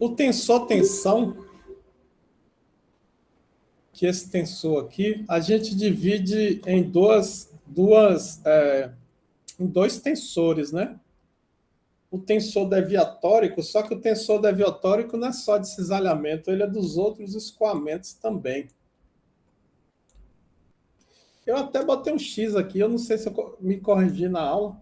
o tensor tensão, que esse tensor aqui, a gente divide em em dois tensores, né? O tensor deviatórico, só que o tensor deviatórico não é só de cisalhamento, ele é dos outros escoamentos também. Eu até botei um X aqui, eu não sei se eu me corrigi na aula.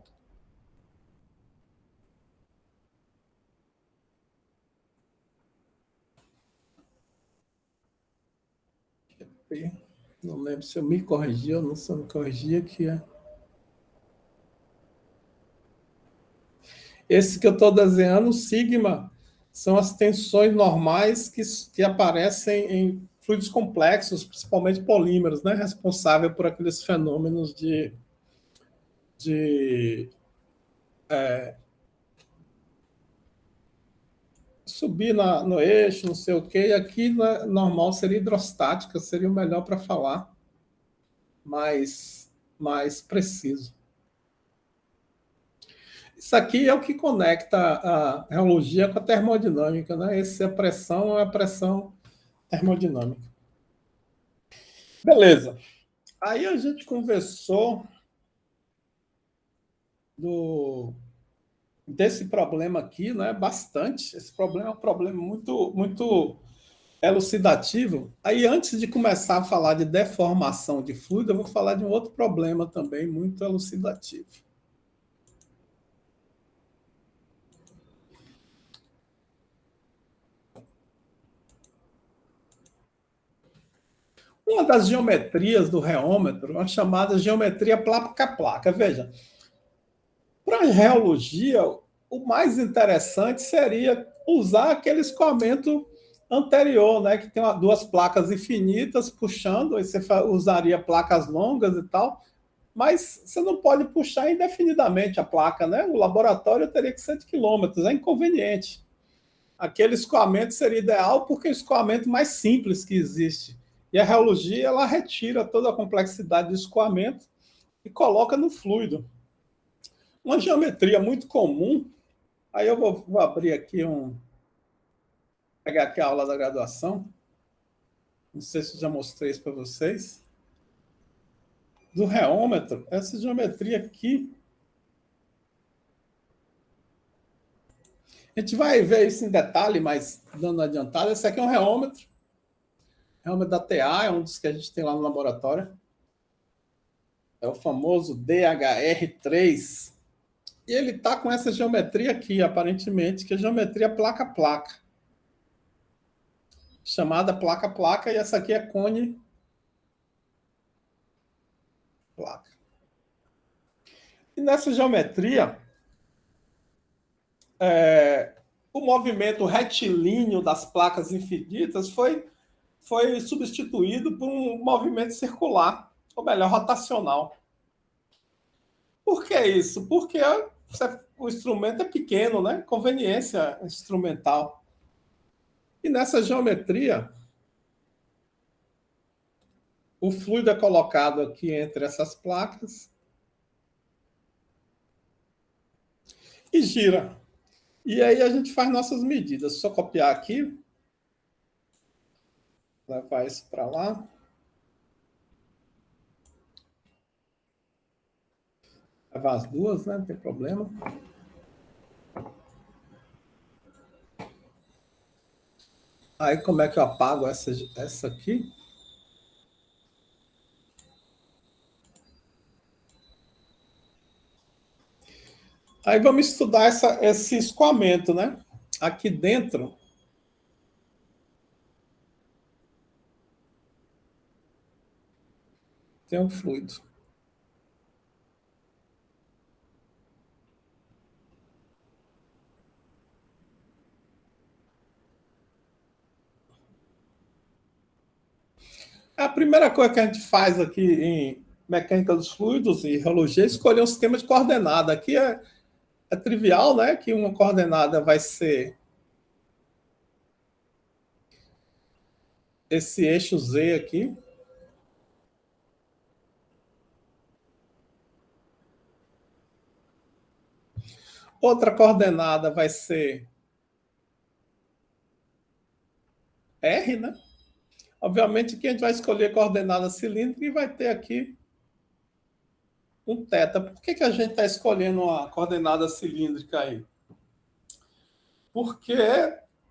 Não lembro se eu me corrigi ou não, se eu me corrigi aqui. Esse que eu estou desenhando, o sigma, são as tensões normais que aparecem em fluidos complexos, principalmente polímeros, né? Responsável por aqueles fenômenos de subir no eixo, não sei o quê, e aqui normal seria hidrostática, seria o melhor para falar mais preciso. Isso aqui é o que conecta a reologia com a termodinâmica, né? Essa pressão é a pressão termodinâmica. Beleza. Aí a gente conversou desse problema aqui, né? Bastante. Esse problema é um problema muito elucidativo. Aí, antes de começar a falar de deformação de fluido, eu vou falar de um outro problema também muito elucidativo. Uma das geometrias do reômetro é a chamada geometria placa-placa. Veja, para a geologia, o mais interessante seria usar aquele escoamento anterior, né, que tem duas placas infinitas puxando, aí você usaria placas longas e tal, mas você não pode puxar indefinidamente a placa, né? O laboratório teria que ser de quilômetros, é inconveniente. Aquele escoamento seria ideal porque é o escoamento mais simples que existe. E a reologia, ela retira toda a complexidade do escoamento e coloca no fluido. Uma geometria muito comum, aí eu vou abrir aqui pegar aqui a aula da graduação, não sei se eu já mostrei isso para vocês, do reômetro, essa geometria aqui, a gente vai ver isso em detalhe, mas dando adiantada, esse aqui é um reômetro da TA, é um dos que a gente tem lá no laboratório, é o famoso DHR3, e ele está com essa geometria aqui, aparentemente, que é a geometria placa-placa, chamada placa-placa, e essa aqui é cone placa. E nessa geometria, o movimento retilíneo das placas infinitas foi substituído por um movimento circular, ou melhor, rotacional. Por que isso? Porque o instrumento é pequeno, né? Conveniência instrumental. E nessa geometria, o fluido é colocado aqui entre essas placas e gira. E aí a gente faz nossas medidas. Só copiar aqui, levar isso para lá. Levar as duas, né? Não tem problema. Aí como é que eu apago essa aqui? Aí vamos estudar esse escoamento, né? Aqui dentro tem um fluido. A primeira coisa que a gente faz aqui em mecânica dos fluidos e reologia é escolher um sistema de coordenada. Aqui é trivial, né? Que uma coordenada vai ser esse eixo Z aqui. Outra coordenada vai ser R, né? Obviamente que a gente vai escolher coordenada cilíndrica e vai ter aqui um θ. Por que a gente está escolhendo uma coordenada cilíndrica aí? Porque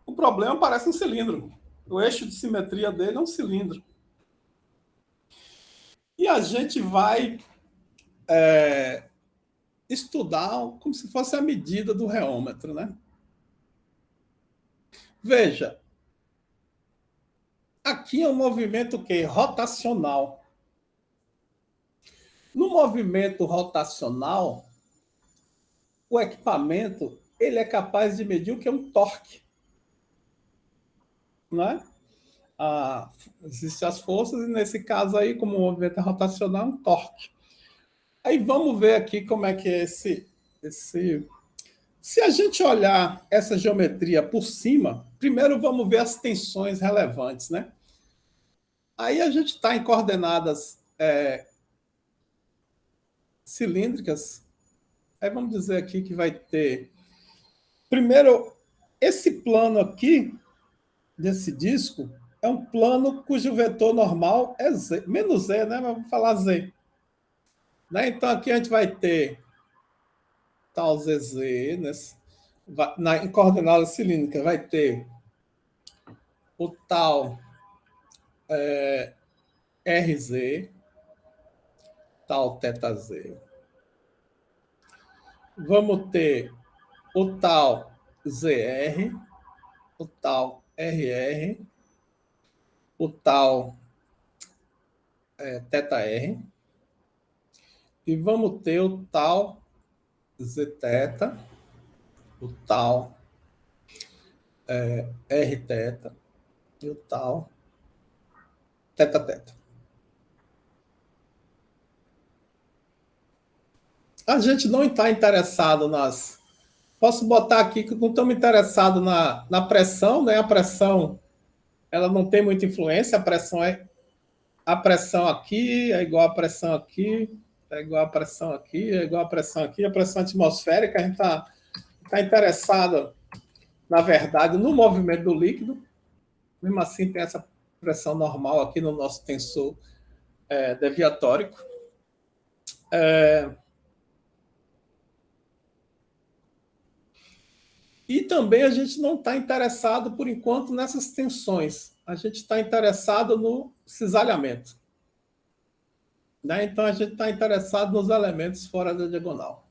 o problema parece um cilindro. O eixo de simetria dele é um cilindro. E a gente vai estudar como se fosse a medida do reômetro, né? Veja, aqui é um movimento o quê? Rotacional. No movimento rotacional, o equipamento ele é capaz de medir o que é um torque, né? Existem as forças, e nesse caso aí, como o movimento é rotacional, é um torque. Aí vamos ver aqui como é que é esse. Se a gente olhar essa geometria por cima, primeiro vamos ver as tensões relevantes, né? Aí a gente está em coordenadas cilíndricas. Aí vamos dizer aqui que vai ter. Primeiro, esse plano aqui, desse disco, é um plano cujo vetor normal é Z, menos Z, né? Mas vamos falar Z. Né? Então aqui a gente vai ter tal ZZ, em coordenada cilíndrica vai ter o tal RZ, tal θZ. Vamos ter o tal ZR, o tal RR, o tal θR, e vamos ter o tal Zθ, o tal Rθ e o tal θθ. A gente não está interessado nas. Posso botar aqui que não estamos interessados na pressão, né? A pressão ela não tem muita influência, a pressão aqui é igual a pressão aqui, é igual a pressão aqui, é igual a pressão aqui, a pressão atmosférica, a gente tá interessado, na verdade, no movimento do líquido, mesmo assim tem essa pressão normal aqui no nosso tensor deviatórico. E também a gente não está interessado, por enquanto, nessas tensões. A gente está interessado no cisalhamento. Né? Então, a gente está interessado nos elementos fora da diagonal.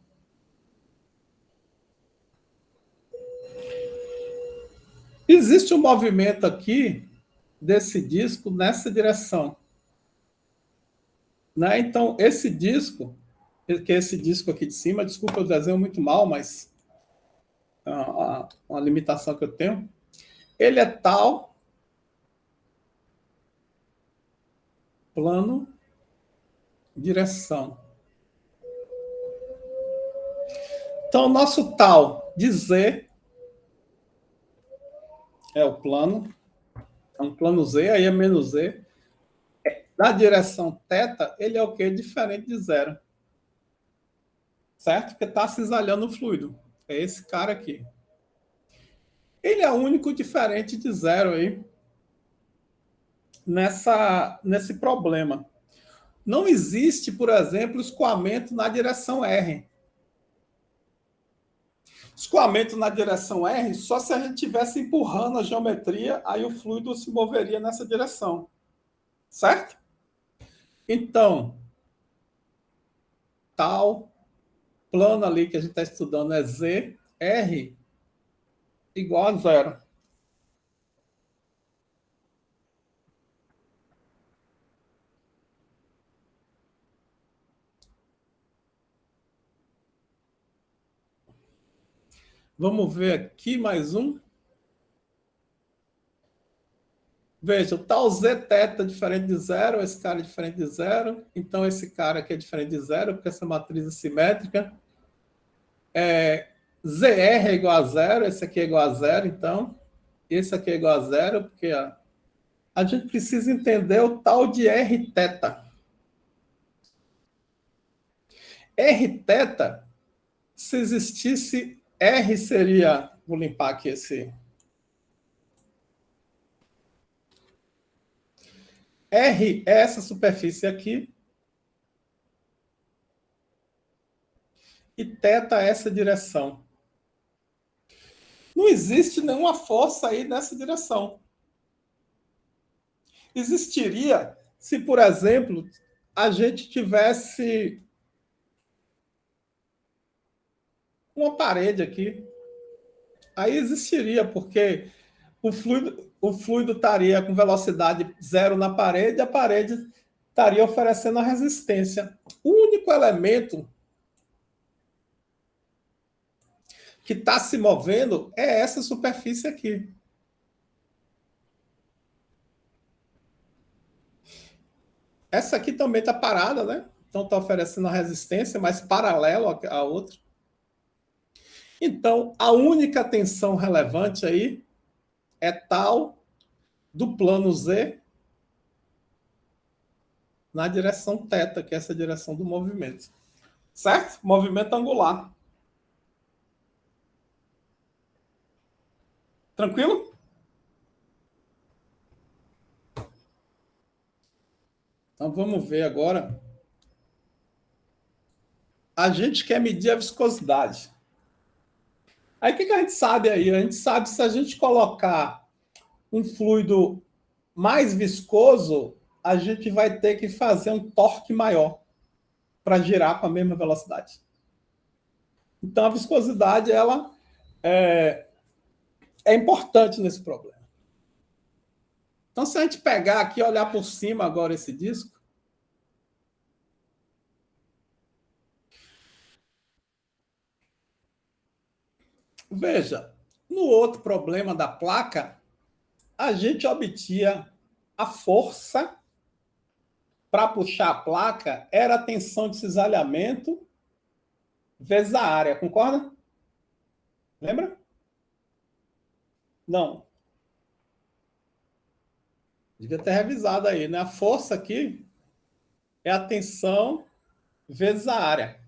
Existe um movimento aqui desse disco nessa direção. Né? Então, esse disco, que é esse disco aqui de cima, desculpa, eu desenho muito mal, mas é uma limitação que eu tenho, ele é tal plano direção. Então, o nosso tal de Z é o plano, é um plano Z, aí é menos Z. Na direção θ, ele é o quê? Diferente de zero. Certo? Porque está cisalhando o fluido. É esse cara aqui. Ele é o único diferente de zero aí nesse problema. Não existe, por exemplo, escoamento na direção R. Escoamento na direção R, só se a gente estivesse empurrando a geometria, aí o fluido se moveria nessa direção. Certo? Então, tal plano ali que a gente está estudando é Z, R igual a zero. Vamos ver aqui mais um. Veja, o tal Zθ é diferente de zero, esse cara é diferente de zero, então esse cara aqui é diferente de zero, porque essa matriz é simétrica. ZR é igual a zero, esse aqui é igual a zero, então. Esse aqui é igual a zero, porque a gente precisa entender o tal de Rθ. Rθ, se existisse R seria, vou limpar aqui esse R é essa superfície aqui e θ é essa direção. Não existe nenhuma força aí nessa direção. Existiria se, por exemplo, a gente tivesse uma parede aqui. Aí existiria, porque o fluido estaria com velocidade zero na parede, e a parede estaria oferecendo a resistência. O único elemento que está se movendo é essa superfície aqui. Essa aqui também está parada, né? Então está oferecendo a resistência, mas paralelo à outra. Então, a única tensão relevante aí é tal do plano Z na direção θ, que é essa direção do movimento. Certo? Movimento angular. Tranquilo? Então vamos ver agora. A gente quer medir a viscosidade. Aí o que a gente sabe aí? A gente sabe se a gente colocar um fluido mais viscoso, a gente vai ter que fazer um torque maior para girar com a mesma velocidade. Então a viscosidade ela é importante nesse problema. Então se a gente pegar aqui e olhar por cima agora esse disco, veja, no outro problema da placa, a gente obtinha a força para puxar a placa era a tensão de cisalhamento vezes a área, concorda? Lembra? Não. Devia ter revisado aí, né? A força aqui é a tensão vezes a área.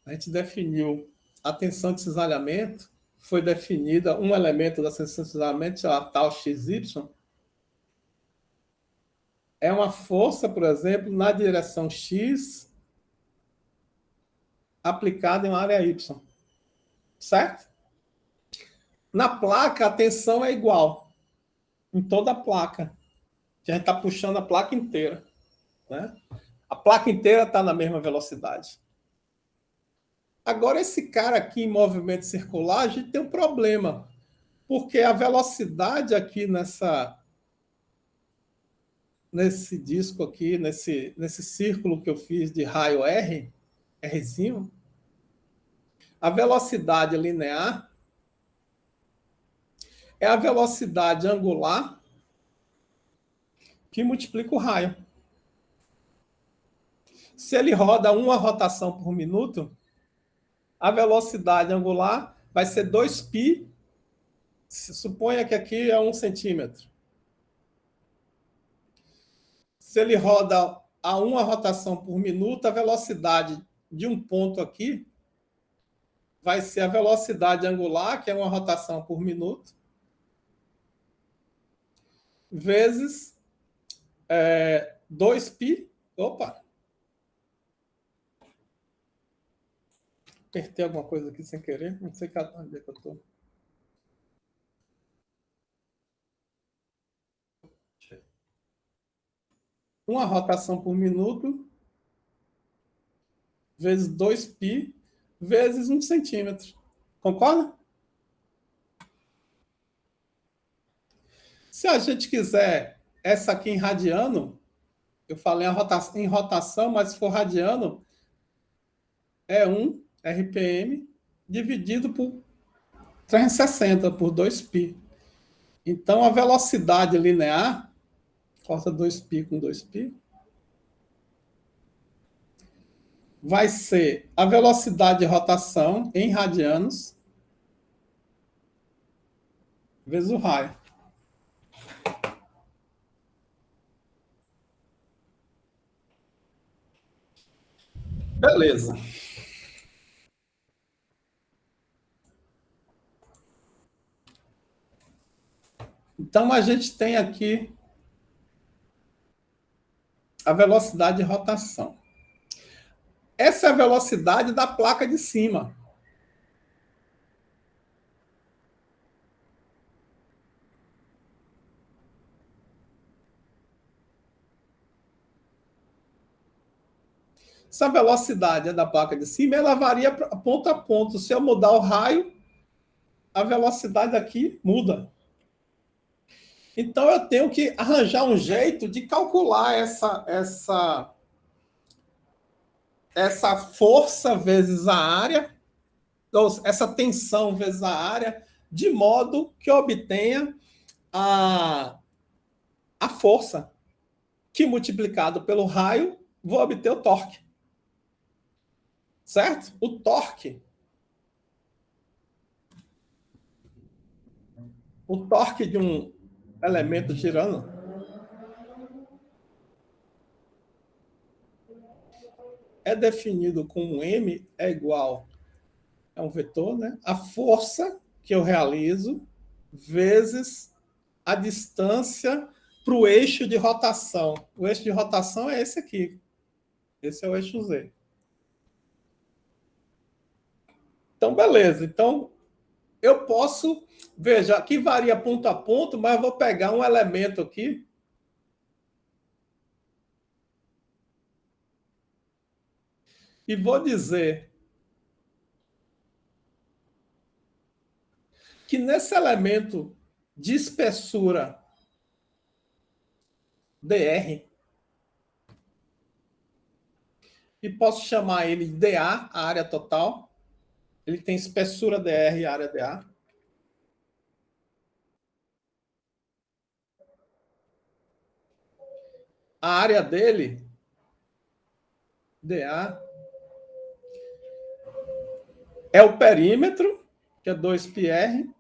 A gente definiu a tensão de cisalhamento, foi definida um elemento da tensão de cisalhamento, a tal XY, é uma força, por exemplo, na direção X aplicada em uma área Y. Certo? Na placa, a tensão é igual em toda a placa. A gente está puxando a placa inteira. Né? A placa inteira está na mesma velocidade. Agora, esse cara aqui em movimento circular, a gente tem um problema. Porque a velocidade aqui nesse disco aqui, nesse círculo que eu fiz de raio R, Rzinho, a velocidade linear é a velocidade angular que multiplica o raio. Se ele roda uma rotação por minuto, a velocidade angular vai ser 2π. Suponha que aqui é 1 centímetro. Se ele roda a uma rotação por minuto, a velocidade de um ponto aqui vai ser a velocidade angular, que é uma rotação por minuto, vezes 2π. Opa! Apertei alguma coisa aqui sem querer. Não sei onde é que eu estou. Uma rotação por minuto vezes 2π vezes 1 centímetro. Concorda? Se a gente quiser essa aqui em radiano, eu falei em rotação, mas se for radiano, é 1 RPM dividido por 360, por 2π. Então, a velocidade linear, corta 2π com 2π, vai ser a velocidade de rotação em radianos vezes o raio. Beleza. Então, a gente tem aqui a velocidade de rotação. Essa é a velocidade da placa de cima. Essa velocidade é da placa de cima, ela varia ponto a ponto. Se eu mudar o raio, a velocidade aqui muda. Então eu tenho que arranjar um jeito de calcular essa força vezes a área, ou essa tensão vezes a área, de modo que eu obtenha a força, que multiplicado pelo raio, vou obter o torque. Certo? O torque de um elemento girando é definido como M é igual a um vetor, né? A força que eu realizo vezes a distância para o eixo de rotação. O eixo de rotação é esse aqui. Esse é o eixo Z. Então, beleza. Então, eu posso... Veja, aqui varia ponto a ponto, mas eu vou pegar um elemento aqui e vou dizer que nesse elemento de espessura dr, e posso chamar ele de dA, a área total. Ele tem espessura dr e área dA. A área dele, dA, é o perímetro, que é 2πr,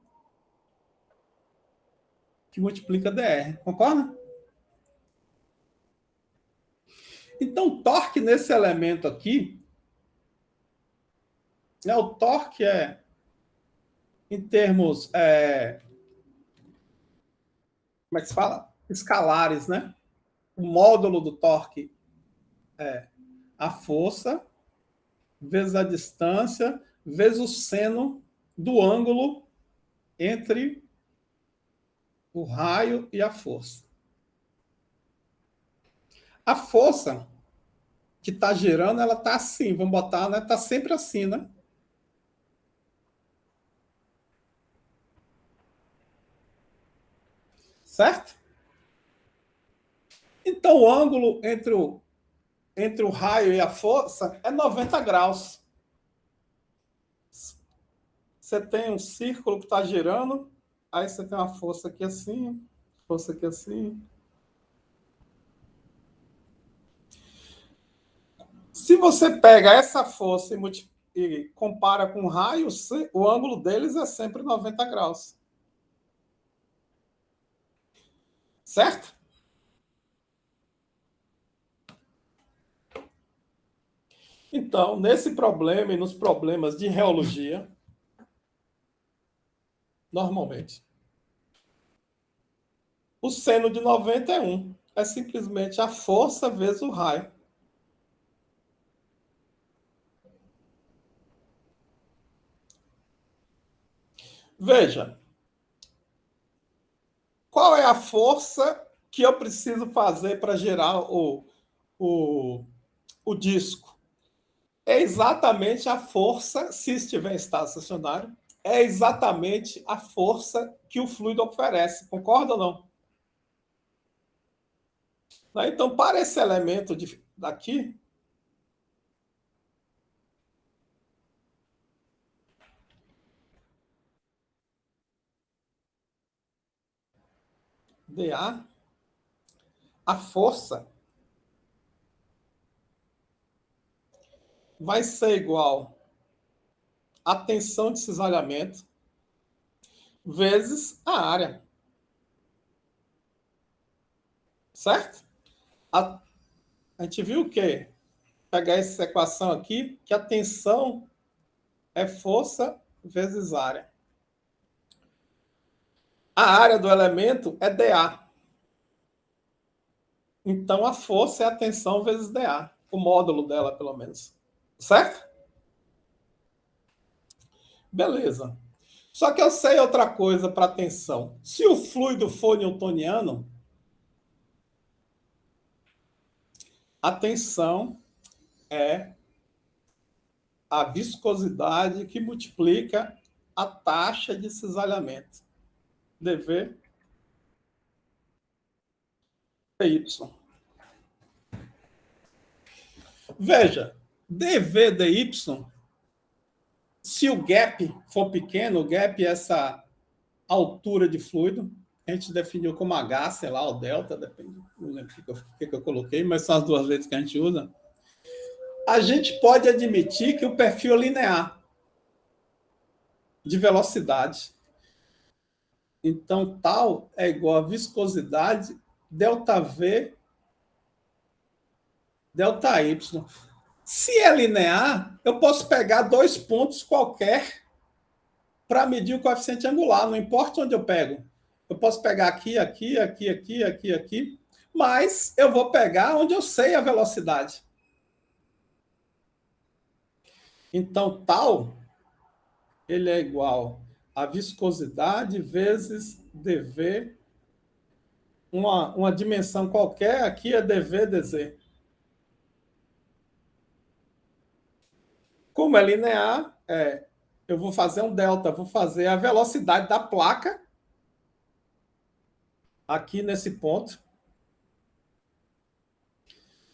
que multiplica dr. Concorda? Então, o torque nesse elemento aqui, né, o torque é, em termos, como é que se fala? Escalares, né? O módulo do torque é a força vezes a distância vezes o seno do ângulo entre o raio e a força. A força que está girando, ela está assim, vamos botar, né? Está sempre assim, né? Certo? Então, o ângulo entre o raio e a força é 90 graus. Você tem um círculo que está girando, aí você tem uma força aqui assim, força aqui assim. Se você pega essa força e compara com o raio, o ângulo deles é sempre 90 graus. Certo? Então, nesse problema e nos problemas de reologia, normalmente, o seno de 90 é 1. É simplesmente a força vezes o raio. Veja, qual é a força que eu preciso fazer para gerar o disco? É exatamente a força, se estiver em estado estacionário, é exatamente a força que o fluido oferece. Concorda ou não? Então, para esse elemento daqui, dA, a força vai ser igual à tensão de cisalhamento vezes a área. Certo? A gente viu o quê? Pegar essa equação aqui, que a tensão é força vezes área. A área do elemento é dA. Então, a força é a tensão vezes dA. O módulo dela, pelo menos. Certo? Beleza. Só que eu sei outra coisa para tensão. Se o fluido for newtoniano, a tensão é a viscosidade que multiplica a taxa de cisalhamento. dV dy. Veja, dV dy, se o gap for pequeno, o gap é essa altura de fluido, a gente definiu como H, sei lá, ou delta, depende, não lembro o que eu coloquei, mas são as duas letras que a gente usa. A gente pode admitir que o perfil é linear de velocidade. Então, tal é igual a viscosidade ΔV ΔY. Se é linear, eu posso pegar dois pontos qualquer para medir o coeficiente angular, não importa onde eu pego. Eu posso pegar aqui, aqui, aqui, aqui, aqui, aqui, mas eu vou pegar onde eu sei a velocidade. Então, tal, ele é igual a viscosidade vezes dV, uma dimensão qualquer, aqui é dV dz. Como é linear, eu vou fazer um delta, vou fazer a velocidade da placa aqui nesse ponto.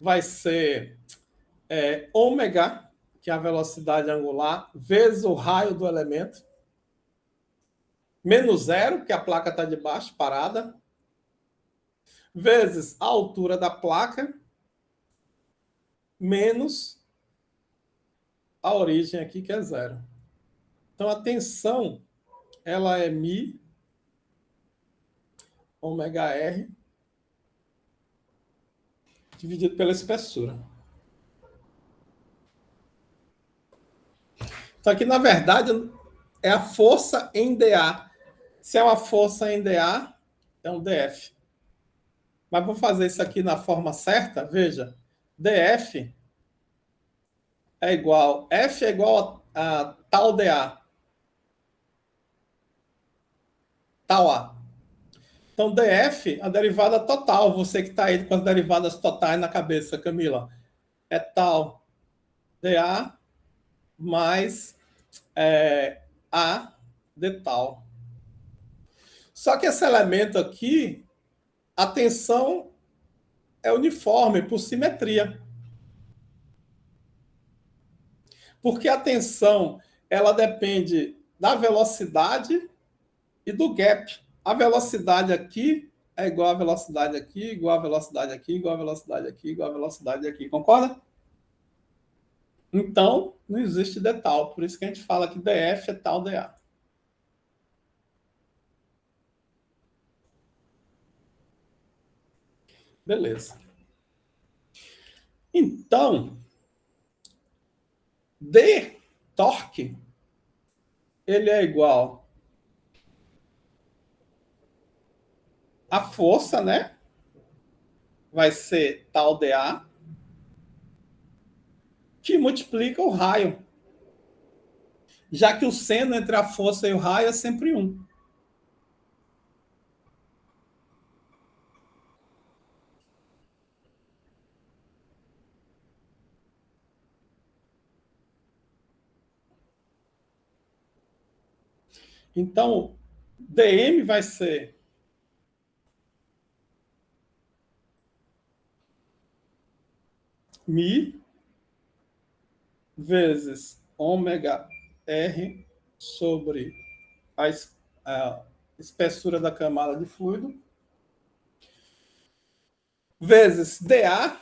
Vai ser ômega, que é a velocidade angular, vezes o raio do elemento, menos zero, porque a placa está de baixo, parada, vezes a altura da placa, menos a origem aqui, que é zero. Então, a tensão, ela é μ, ômega R, dividido pela espessura. Então, aqui, na verdade, é a força em dA. Se é uma força em dA, é um dF. Mas vou fazer isso aqui na forma certa. Veja, dF é igual, F é igual a tal dA. Tal A. Então, dF, a derivada total. Você que está aí com as derivadas totais na cabeça, Camila. É tal dA mais A de tal. Só que esse elemento aqui, a tensão é uniforme por simetria. Porque a tensão, ela depende da velocidade e do gap. A velocidade aqui é igual à velocidade aqui, igual à velocidade aqui, igual à velocidade aqui, igual à velocidade aqui. Concorda? Então, não existe d tal. Por isso que a gente fala que dF é tal dA. Beleza. Então, D torque, ele é igual a força, né? Vai ser tal dA, que multiplica o raio. Já que o seno entre a força e o raio é sempre 1. Então, dm vai ser mi vezes ômega r sobre a espessura da camada de fluido, vezes dA,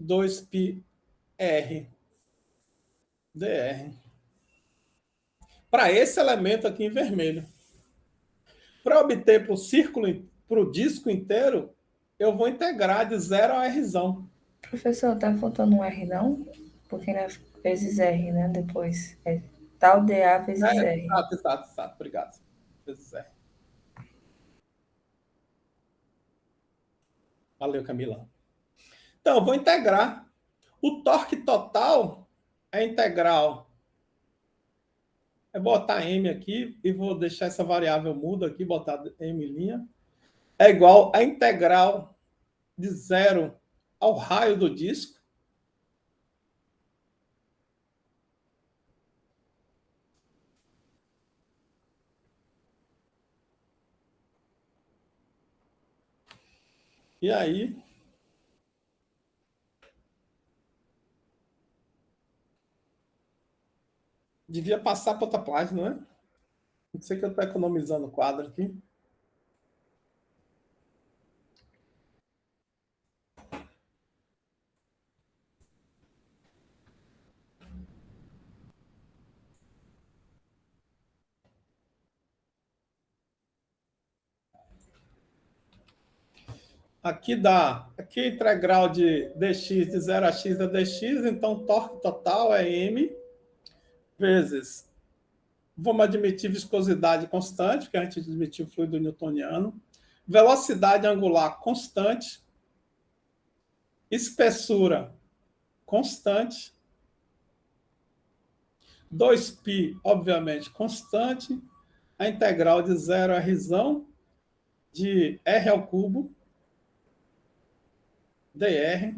2πr dr. Para esse elemento aqui em vermelho. Para obter para o círculo, para o disco inteiro, eu vou integrar de 0 a Rzão. Professor, tá faltando um R, não? Porque é vezes R, né? Depois. É tal dA vezes R. Exato. Obrigado. Vezes R. Valeu, Camila. Então, eu vou integrar. O torque total é integral. É botar M aqui e vou deixar essa variável muda aqui, botar M', é igual a integral de 0 ao raio do disco. E aí, devia passar para outra página, né? Não sei que eu estou economizando o quadro aqui. Aqui dá, aqui é integral de dx de 0 a x da dx, então o torque total é m vezes, vamos admitir viscosidade constante, porque a gente admitiu fluido newtoniano, velocidade angular constante, espessura constante, 2π, obviamente, constante, a integral de 0 a razão de r ao cubo, dr.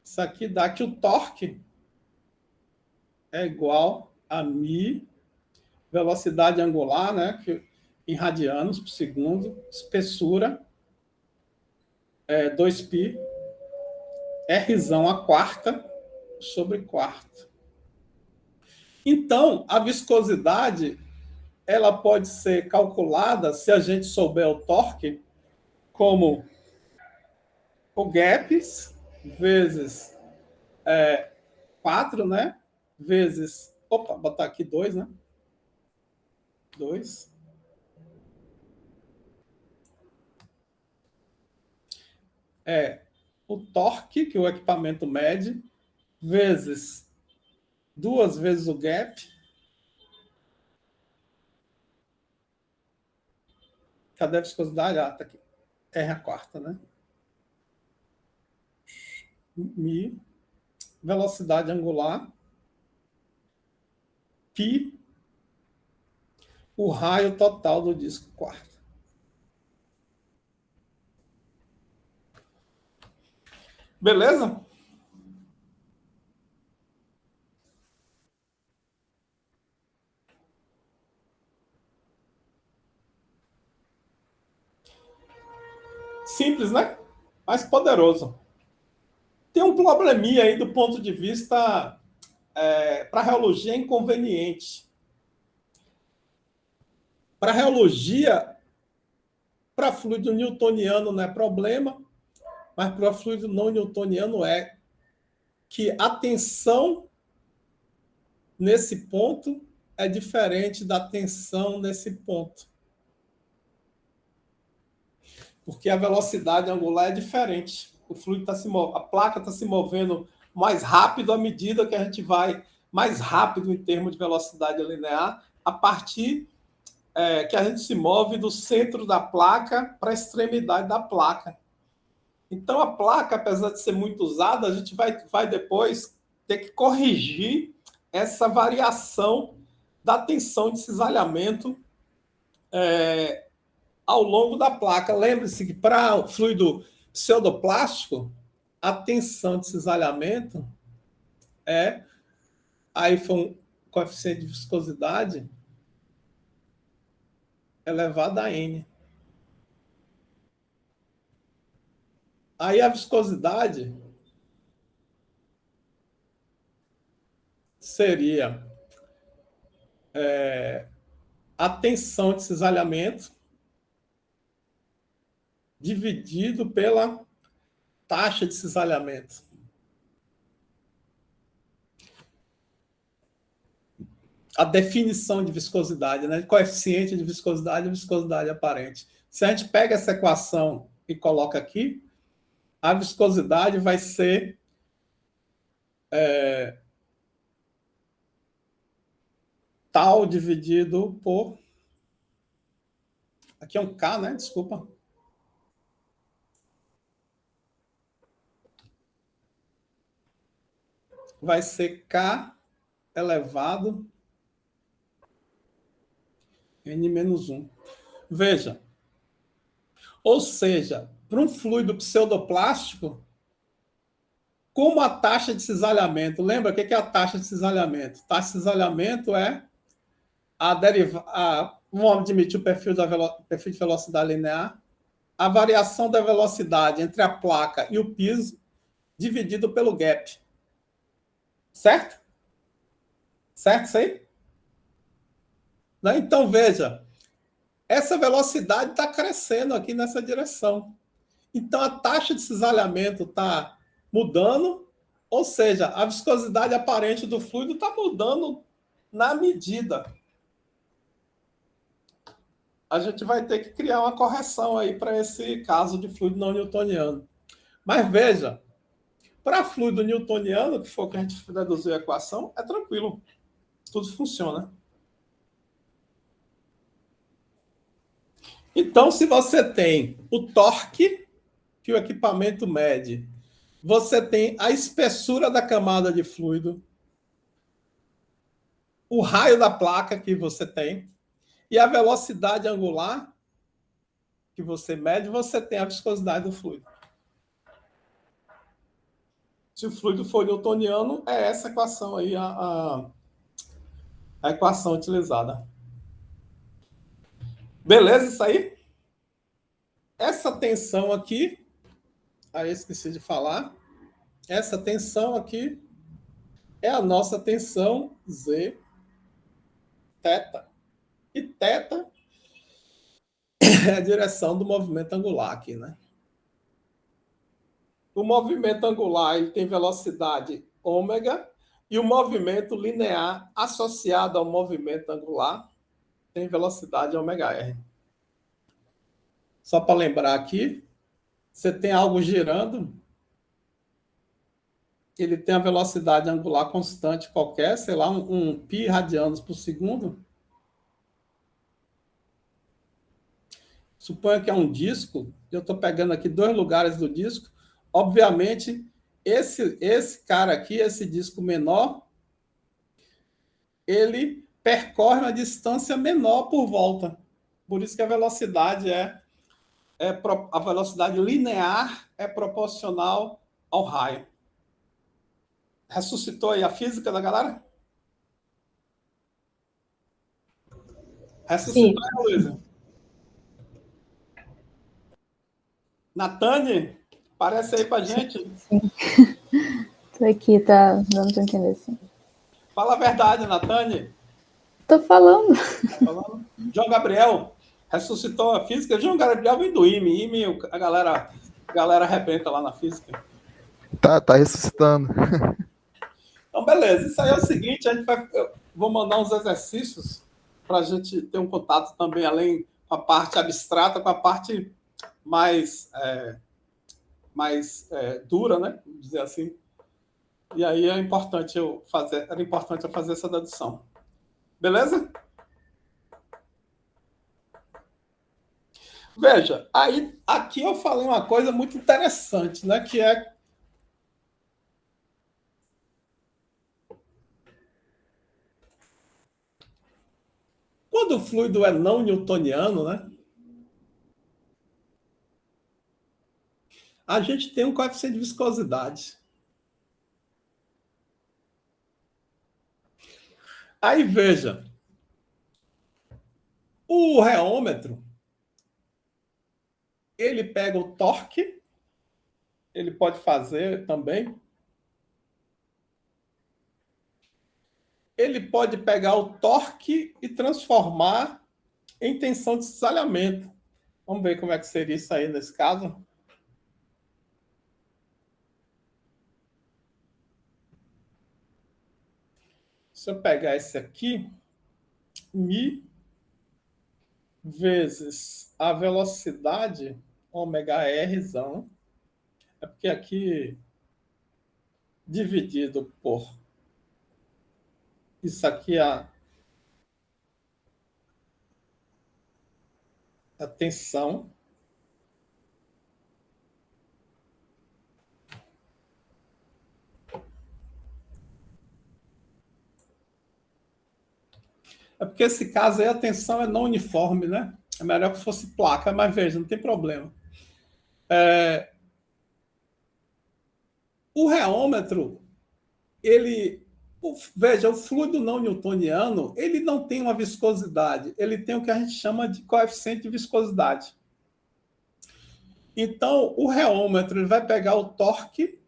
Isso aqui dá que o torque é igual a μ, velocidade angular, né, que, em radianos por segundo, espessura, 2π, Rzão a quarta sobre quarto. Então, a viscosidade ela pode ser calculada, se a gente souber o torque, como o gaps vezes 4, né? Vezes. Opa, botar aqui 2, né? 2. É o torque que o equipamento mede, vezes 2 vezes o gap. Cadê a viscosidade? Ah, tá aqui. R a quarta, né? Mi, velocidade angular, π, o raio total do disco quarto. Beleza? Simples, né? Mas poderoso. Tem um probleminha aí do ponto de vista para a reologia inconveniente. Para a reologia, para fluido newtoniano não é problema, mas para fluido não newtoniano é que a tensão nesse ponto é diferente da tensão nesse ponto. Porque a velocidade angular é diferente. O fluido está se movendo, a placa está se movendo mais rápido à medida que a gente vai mais rápido em termos de velocidade linear, a partir que a gente se move do centro da placa para a extremidade da placa. Então, a placa, apesar de ser muito usada, a gente vai depois ter que corrigir essa variação da tensão de cisalhamento ao longo da placa. Lembre-se que para o fluido pseudoplástico, a tensão de cisalhamento aí foi um coeficiente de viscosidade elevado a N. Aí a viscosidade seria a tensão de cisalhamento dividido pela taxa de cisalhamento. A definição de viscosidade, né? Coeficiente de viscosidade e viscosidade aparente. Se a gente pega essa equação e coloca aqui, a viscosidade vai ser tal dividido por... Aqui é um K, né? Desculpa. vai ser K elevado N-1. Veja, ou seja, para um fluido pseudoplástico, como a taxa de cisalhamento, lembra o que é a taxa de cisalhamento? Taxa de cisalhamento é vamos admitir o perfil de velocidade linear, a variação da velocidade entre a placa e o piso dividido pelo gap. Certo? Certo isso aí? Então, veja, essa velocidade está crescendo aqui nessa direção. Então, a taxa de cisalhamento está mudando, ou seja, a viscosidade aparente do fluido está mudando na medida. A gente vai ter que criar uma correção aí para esse caso de fluido não newtoniano. Mas veja, para fluido newtoniano, que for que a gente deduziu a equação, é tranquilo. Tudo funciona. Então, se você tem o torque que o equipamento mede, você tem a espessura da camada de fluido, o raio da placa que você tem e a velocidade angular que você mede, você tem a viscosidade do fluido. Se o fluido for newtoniano, é essa equação aí a equação utilizada. Beleza isso aí? Essa tensão aqui, aí esqueci de falar, essa tensão aqui é a nossa tensão Z θ. E θ é a direção do movimento angular aqui, né? O movimento angular ele tem velocidade ômega e o movimento linear associado ao movimento angular tem velocidade ômega r. Só para lembrar aqui, você tem algo girando, ele tem a velocidade angular constante qualquer, sei lá, um π radianos por segundo. Suponha que é um disco, eu estou pegando aqui 2 lugares do disco. Obviamente, esse cara aqui, esse disco menor, ele percorre uma distância menor por volta. Por isso que a velocidade a velocidade linear é proporcional ao raio. Ressuscitou aí a física da galera? Ressuscitou aí, Luísa? Natane, aparece aí pra gente. Sim. Tô aqui, tá dando pra entender, sim. Fala a verdade, Natane. Tô falando. Tá falando? João Gabriel, ressuscitou a física. João Gabriel vem do IME. IME, a galera arrebenta lá na física. Tá ressuscitando. Então, beleza. Isso aí é o seguinte, eu vou mandar uns exercícios para a gente ter um contato também, além com a parte abstrata, com a parte mais dura, né? Vamos dizer assim. E aí era importante eu fazer essa dedução. Beleza? Veja, aí aqui eu falei uma coisa muito interessante, né? Que é quando o fluido é não newtoniano, né? A gente tem um coeficiente de viscosidade. Aí veja, o reômetro, ele pega o torque, ele pode fazer também. Ele pode pegar o torque e transformar em tensão de cisalhamento. Vamos ver como é que seria isso aí nesse caso. Se eu pegar esse aqui, mi vezes a velocidade ômega r, é porque aqui dividido por isso aqui a tensão É porque esse caso aí a tensão é não uniforme, né? É melhor que fosse placa, mas veja, não tem problema. O reômetro, veja, o fluido não newtoniano, ele não tem uma viscosidade, ele tem o que a gente chama de coeficiente de viscosidade. Então, o reômetro ele vai pegar o torque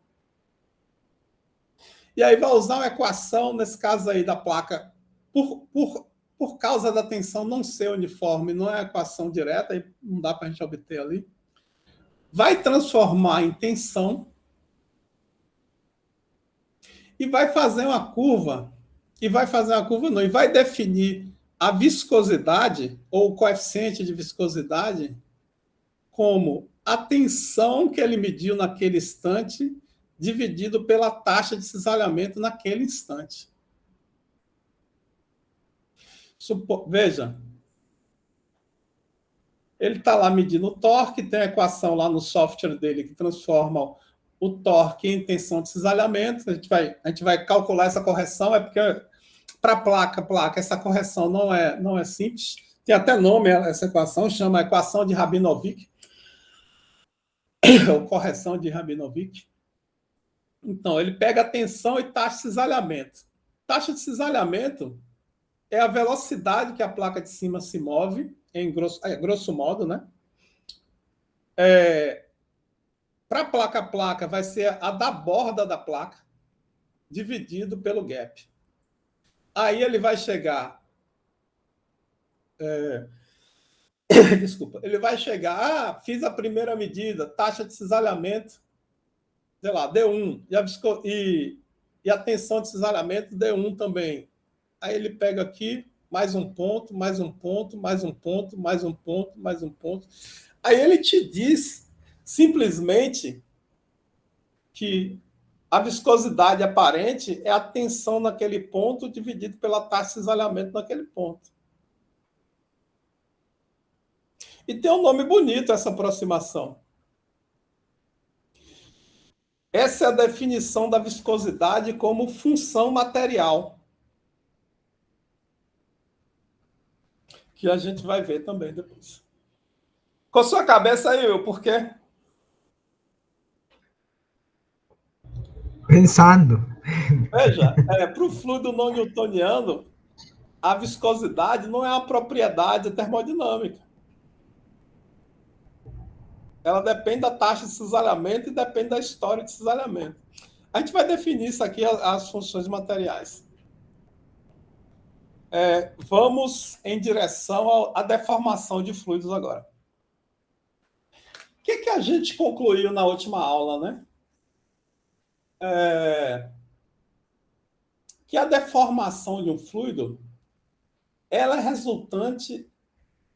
e aí vai usar uma equação, nesse caso aí da placa, por causa da tensão não ser uniforme, não é equação direta, aí não dá para a gente obter ali, vai transformar em tensão e vai fazer uma curva, e vai definir a viscosidade, ou o coeficiente de viscosidade, como a tensão que ele mediu naquele instante, dividido pela taxa de cisalhamento naquele instante. Veja, ele está lá medindo o torque, tem a equação lá no software dele que transforma o torque em tensão de cisalhamento. A gente vai calcular essa correção, é porque para placa, essa correção não é simples. Tem até nome essa equação, chama equação de Rabinovic, ou correção de Rabinovic. Então, ele pega a tensão e taxa de cisalhamento. Taxa de cisalhamento é a velocidade que a placa de cima se move, em grosso modo, né? Para a placa, vai ser a da borda da placa, dividido pelo gap. Aí ele vai chegar... Desculpa. Ele vai chegar... fiz a primeira medida, taxa de cisalhamento, sei lá, D1. E a tensão de cisalhamento, D1 também. Aí ele pega aqui, mais um ponto, mais um ponto, mais um ponto, mais um ponto, mais um ponto. Aí ele te diz simplesmente que a viscosidade aparente é a tensão naquele ponto dividido pela taxa de cisalhamento naquele ponto. E tem um nome bonito essa aproximação. Essa é a definição da viscosidade como função material, que a gente vai ver também depois. Com a sua cabeça aí, por quê? Pensando. Veja, para o fluido não newtoniano, a viscosidade não é uma propriedade termodinâmica. Ela depende da taxa de cisalhamento e depende da história de cisalhamento. A gente vai definir isso aqui, as funções materiais. Vamos em direção à deformação de fluidos agora. O que a gente concluiu na última aula, né? Que a deformação de um fluido ela é resultante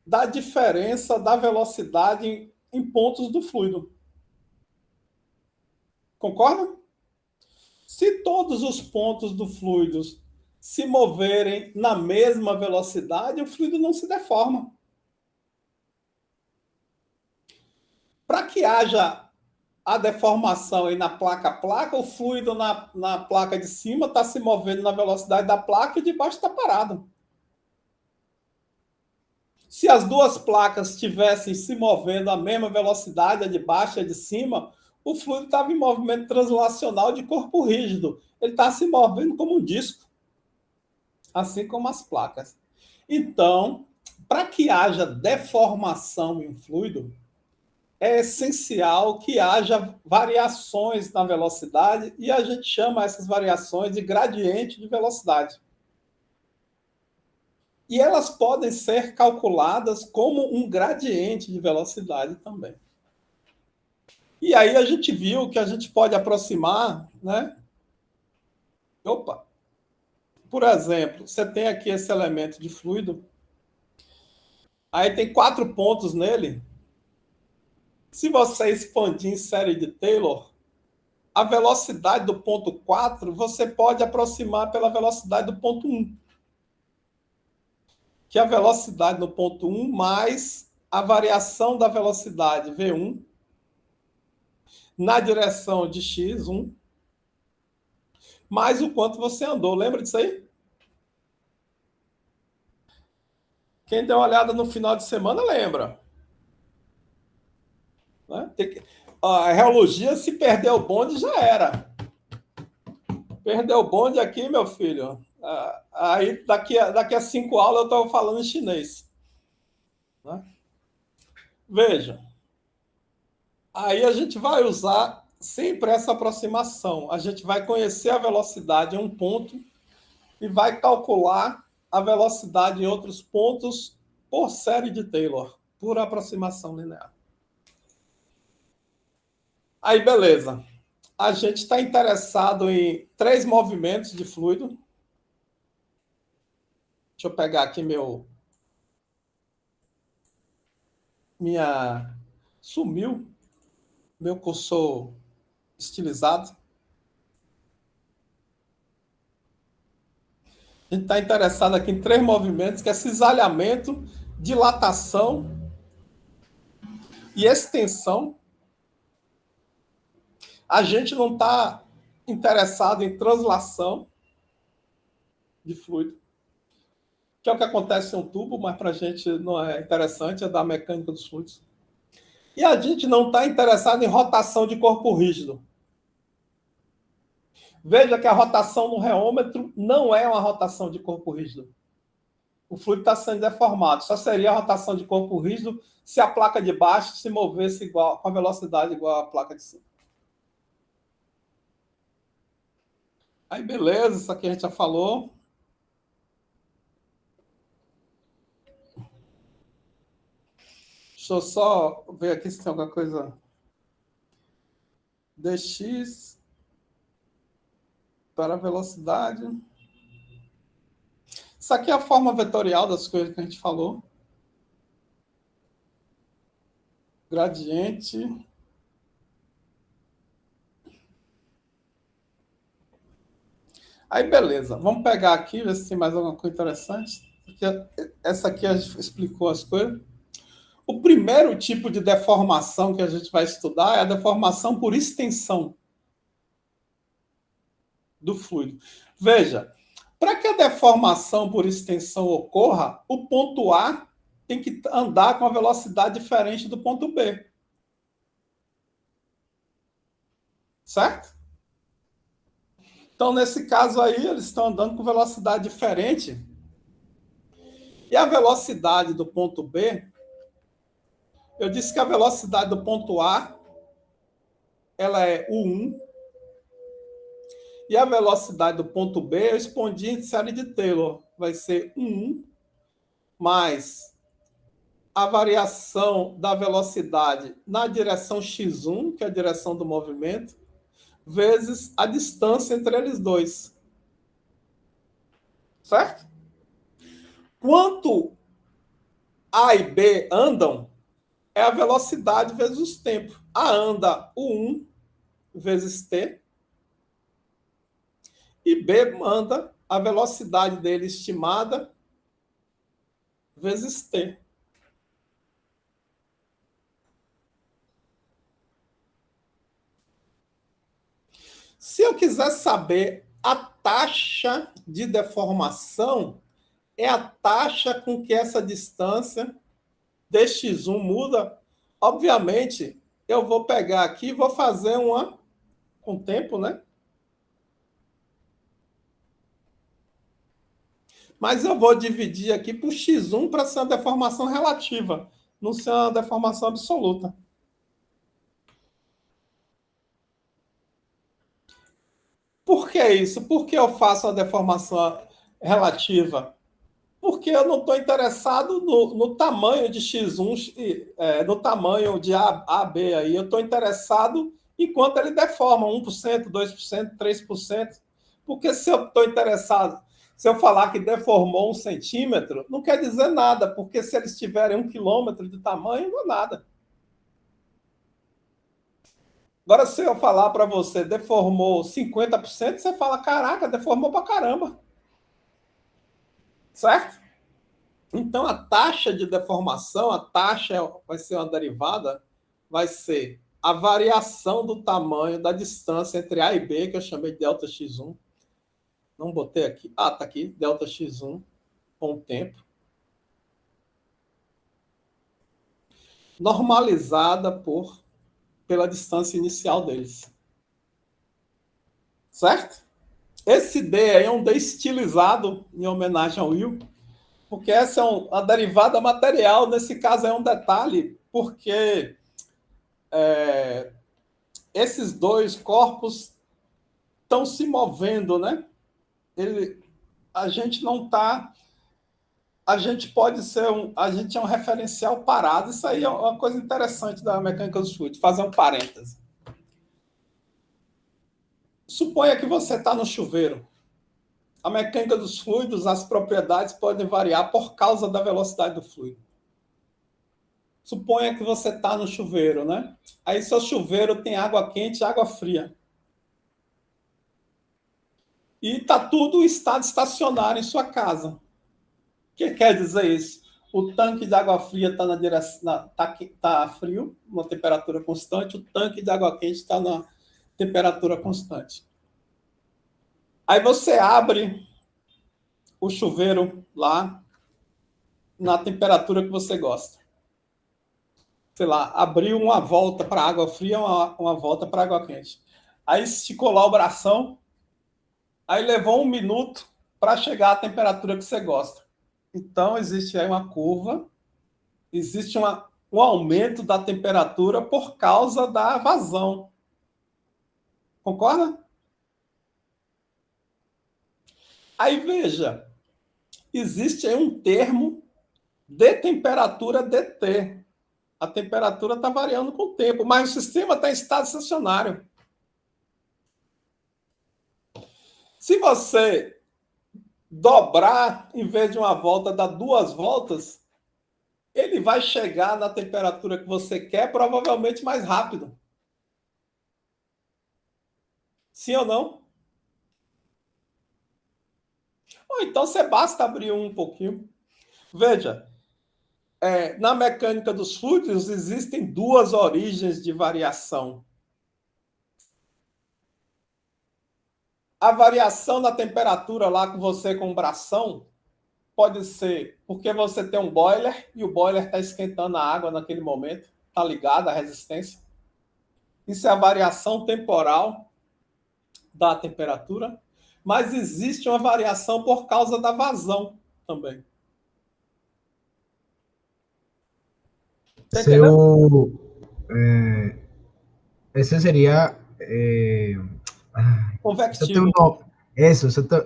da diferença da velocidade em pontos do fluido. Concorda? Se todos os pontos do fluido se moverem na mesma velocidade, o fluido não se deforma. Para que haja a deformação aí na placa, o fluido na placa de cima está se movendo na velocidade da placa e de baixo está parado. Se as duas placas estivessem se movendo à mesma velocidade, a de baixo e a de cima, o fluido estava em movimento translacional de corpo rígido. Ele está se movendo como um disco, assim como as placas. Então, para que haja deformação em fluido, é essencial que haja variações na velocidade e a gente chama essas variações de gradiente de velocidade. E elas podem ser calculadas como um gradiente de velocidade também. E aí a gente viu que a gente pode aproximar, né? Por exemplo, você tem aqui esse elemento de fluido, aí tem 4 pontos nele. Se você expandir em série de Taylor, a velocidade do ponto 4 você pode aproximar pela velocidade do ponto 1. Que é a velocidade no ponto 1 mais a variação da velocidade V1 na direção de x1 mais o quanto você andou. Lembra disso aí? Quem deu uma olhada no final de semana lembra. Né? A reologia, se perder o bonde, já era. Perdeu o bonde aqui, meu filho. Aí, daqui a 5 aulas, eu estou falando em chinês. Né? Veja. Aí a gente vai usar sempre essa aproximação. A gente vai conhecer a velocidade em um ponto e vai calcular a velocidade em outros pontos por série de Taylor, por aproximação linear. Aí, beleza. A gente está interessado em 3 movimentos de fluido. Deixa eu pegar aqui sumiu meu cursor estilizado. A gente está interessado aqui em 3 movimentos, que é cisalhamento, dilatação e extensão. A gente não está interessado em translação de fluido, que é o que acontece em um tubo, mas para a gente não é interessante, é da mecânica dos fluidos. E a gente não está interessado em rotação de corpo rígido. Veja que a rotação no reômetro não é uma rotação de corpo rígido. O fluido está sendo deformado. Só seria a rotação de corpo rígido se a placa de baixo se movesse igual, com a velocidade igual à placa de cima. Aí, beleza, isso aqui a gente já falou. Deixa eu só ver aqui se tem alguma coisa. Dx para a velocidade. Isso aqui é a forma vetorial das coisas que a gente falou. Gradiente. Aí, beleza. Vamos pegar aqui, ver se tem mais alguma coisa interessante. Essa aqui a gente explicou as coisas. O primeiro tipo de deformação que a gente vai estudar é a deformação por extensão do fluido. Veja, para que a deformação por extensão ocorra, o ponto A tem que andar com a velocidade diferente do ponto B. Certo? Então, nesse caso aí, eles estão andando com velocidade diferente. E a velocidade do ponto B, eu disse que a velocidade do ponto A, ela é U1, e a velocidade do ponto B, eu expondi em série de Taylor, vai ser U1 mais a variação da velocidade na direção x1, que é a direção do movimento, vezes a distância entre eles dois. Certo? Quanto A e B andam, é a velocidade vezes o tempo. A anda U1 vezes T, e B manda a velocidade dele estimada vezes T. Se eu quiser saber a taxa de deformação, é a taxa com que essa distância dx1 muda. Obviamente, eu vou pegar aqui e vou fazer uma com tempo, né? Mas eu vou dividir aqui por x1 para ser uma deformação relativa, não ser uma deformação absoluta. Por que isso? Por que eu faço a deformação relativa? Porque eu não estou interessado no tamanho de x1, no tamanho de AB aí. Eu estou interessado em quanto ele deforma, 1%, 2%, 3%. Porque se eu estou interessado, se eu falar que deformou 1 centímetro, não quer dizer nada, porque se eles tiverem 1 quilômetro de tamanho, não é nada. Agora, se eu falar para você, deformou 50%, você fala, caraca, deformou para caramba. Certo? Então, a taxa de deformação, a taxa vai ser uma derivada, vai ser a variação do tamanho da distância entre A e B, que eu chamei de delta x1. Não botei aqui. Ah, tá aqui, delta x1 com o tempo. normalizada pela distância inicial deles. Certo? Esse D aí é um D estilizado em homenagem ao Will, porque essa é uma derivada material, nesse caso é um detalhe, porque esses dois corpos estão se movendo, né? A gente não está... A gente pode ser a gente é um referencial parado. Isso aí é uma coisa interessante da mecânica dos fluidos, fazer um parêntese. Suponha que você está no chuveiro. A mecânica dos fluidos, as propriedades podem variar por causa da velocidade do fluido. Suponha que você está no chuveiro, né? Aí seu chuveiro tem água quente e água fria. E está tudo em estado estacionário em sua casa. O que quer dizer isso? O tanque de água fria está na direção, tá frio, uma temperatura constante, o tanque de água quente está na temperatura constante. Aí você abre o chuveiro lá na temperatura que você gosta. Sei lá, abriu uma volta para água fria, uma volta para água quente. Aí esticou lá o bração, aí levou 1 minuto para chegar à temperatura que você gosta. Então, existe aí uma curva, existe um aumento da temperatura por causa da vazão. Concorda? Aí, veja, existe aí um termo de temperatura dt. A temperatura está variando com o tempo, mas o sistema está em estado estacionário. Se você dobrar, em vez de uma volta, dar 2 voltas, ele vai chegar na temperatura que você quer, provavelmente mais rápido. Sim ou não? Ou então você basta abrir um pouquinho. Veja, na mecânica dos fluidos existem 2 origens de variação. A variação da temperatura lá com você com o bração pode ser porque você tem um boiler e o boiler está esquentando a água naquele momento, está ligado à resistência. Isso é a variação temporal da temperatura, mas existe uma variação por causa da vazão também. Tá entendendo? Ese sería. Isso tem um Convectivo. nome.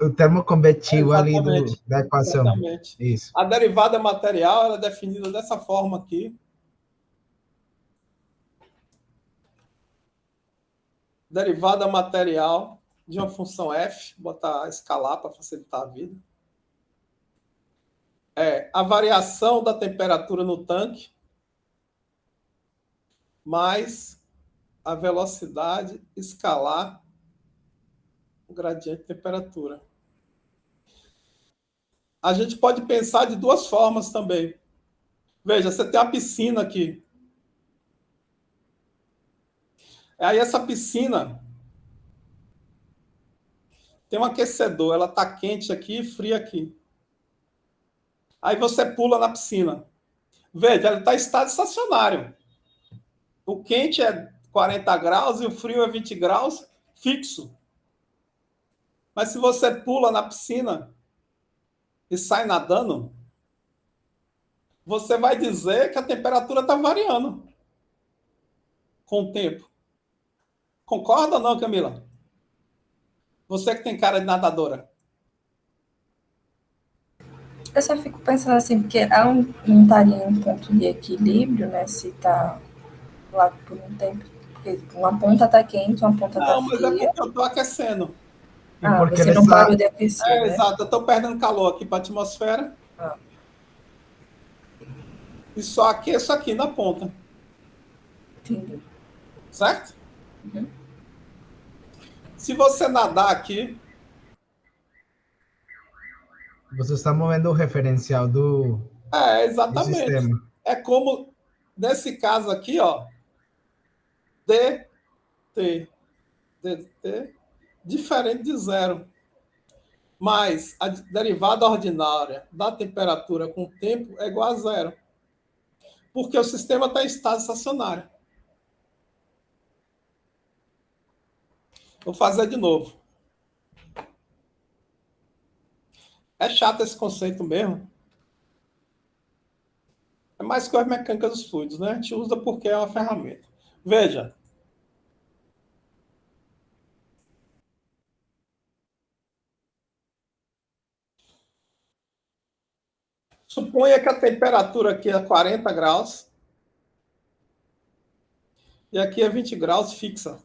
O termo convectivo ali Exatamente. da equação. Exatamente. Isso. A derivada material ela é definida dessa forma aqui. Derivada material de uma função f, botar escalar para facilitar a vida. A variação da temperatura no tanque mais a velocidade escalar o gradiente de temperatura. A gente pode pensar de 2 formas também. Veja, você tem uma piscina aqui. Aí essa piscina tem um aquecedor, ela está quente aqui e fria aqui. Aí você pula na piscina. Veja, ela está em estado estacionário. O quente é 40 graus e o frio é 20 graus, fixo. Mas se você pula na piscina e sai nadando, você vai dizer que a temperatura está variando com o tempo. Concorda ou não, Camila? Você que tem cara de nadadora. Eu só fico pensando assim, porque não estaria em um ponto de equilíbrio, né? Se tá lá por um tempo. Porque uma ponta tá quente, uma ponta tá Não, mas é fria. porque eu estou aquecendo. Você não parou de aquecer, né? Exato, eu estou perdendo calor aqui para a atmosfera. E só aqueço aqui na ponta. Entendi. Certo? Uhum. Se você nadar aqui... Você está movendo o referencial do exatamente. Sistema. É como, nesse caso aqui, ó, dt, diferente de 0. Mas a derivada ordinária da temperatura com o tempo é igual a 0. Porque o sistema está em estado estacionário. Vou fazer de novo. É chato esse conceito mesmo. É mais coisa mecânica dos fluidos, né? A gente usa porque é uma ferramenta. Veja. Suponha que a temperatura aqui é 40 graus e aqui é 20 graus fixa.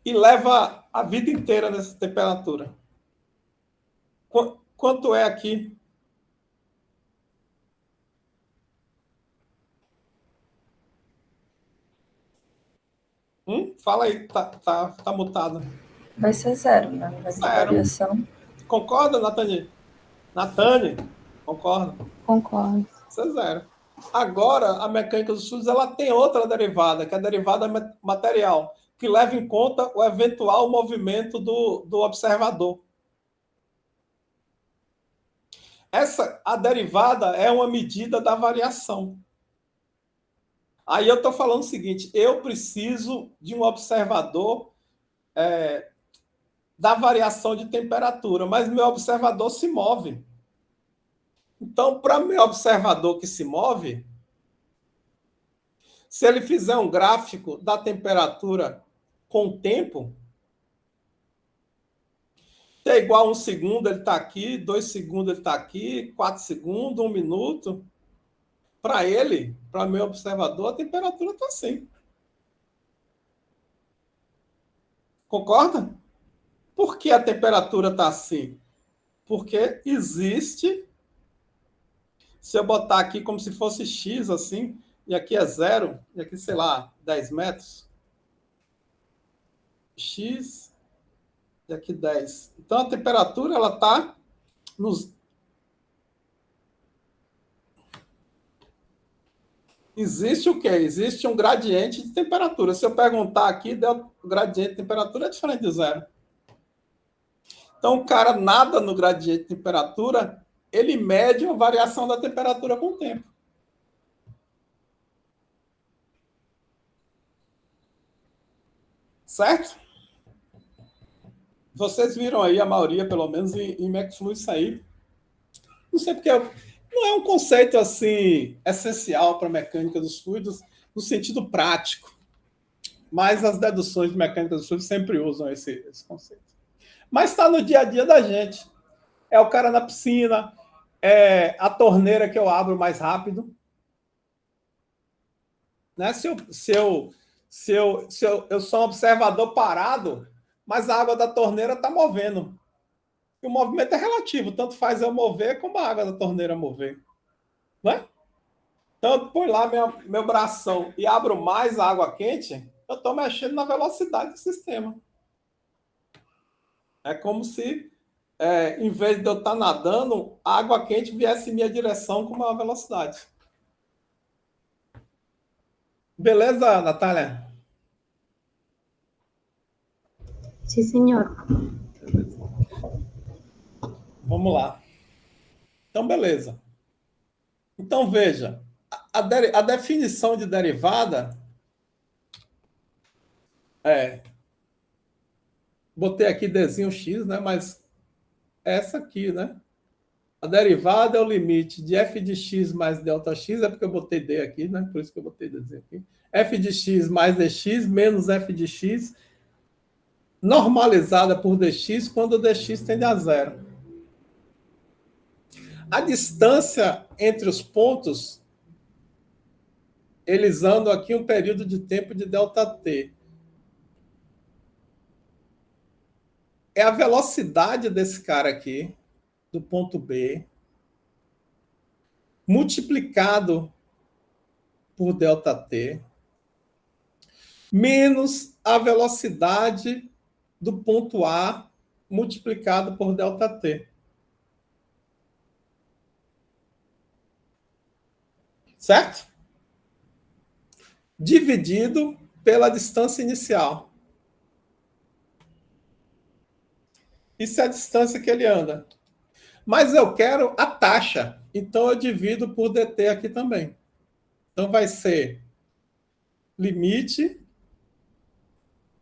E leva a vida inteira nessa temperatura. Quanto é aqui? Fala aí, tá mutado. Vai ser zero, né? Não vai ter variação. Concorda, Natane? Natane, concorda? Concordo. Isso é zero. Agora, a mecânica dos fluidos ela tem outra derivada, que é a derivada material, que leva em conta o eventual movimento do observador. A derivada é uma medida da variação. Aí eu estou falando o seguinte, eu preciso de um observador da variação de temperatura, mas meu observador se move. Então, para meu observador que se move, se ele fizer um gráfico da temperatura com o tempo, é igual a 1 segundo, ele está aqui, 2 segundos, ele está aqui, 4 segundos, 1 minuto. Para ele, para meu observador, a temperatura está assim. Concorda? Por que a temperatura está assim? Porque existe, se eu botar aqui como se fosse X assim, e aqui é 0, e aqui, sei lá, 10 metros, X, e aqui 10. Então, a temperatura, ela está nos... Existe o quê? Existe um gradiente de temperatura. Se eu perguntar aqui, o gradiente de temperatura é diferente de zero. Então, o cara nada no gradiente de temperatura, ele mede a variação da temperatura com o tempo. Certo? Vocês viram aí, a maioria, pelo menos, em McFluid isso aí. Não sei porque não é um conceito assim essencial para a mecânica dos fluidos no sentido prático, mas as deduções de mecânica dos fluidos sempre usam esse conceito. Mas está no dia a dia da gente. É o cara na piscina, é a torneira que eu abro mais rápido. Né? Se eu sou um observador parado, mas a água da torneira está movendo. E o movimento é relativo, tanto faz eu mover como a água da torneira mover. Né? Então, eu ponho lá meu bração e abro mais a água quente, eu estou mexendo na velocidade do sistema. É como se, em vez de eu estar nadando, a água quente viesse em minha direção com maior velocidade. Beleza, Natália? Sí, señor. Vamos lá. Então, beleza. Então, veja, a definição de derivada botei aqui Dzinho X, né? Mas essa aqui, né? A derivada é o limite de f de x mais delta x, é porque eu botei D aqui, né? Por isso que eu botei Dzinho aqui. F de x mais dx menos f de x normalizada por dx quando o dx tende a zero. A distância entre os pontos, eles andam aqui um período de tempo de ΔT. É a velocidade desse cara aqui, do ponto B, multiplicado por ΔT, menos a velocidade do ponto A multiplicado por ΔT. Certo? Dividido pela distância inicial. Isso é a distância que ele anda. Mas eu quero a taxa, então eu divido por dt aqui também. Então vai ser limite,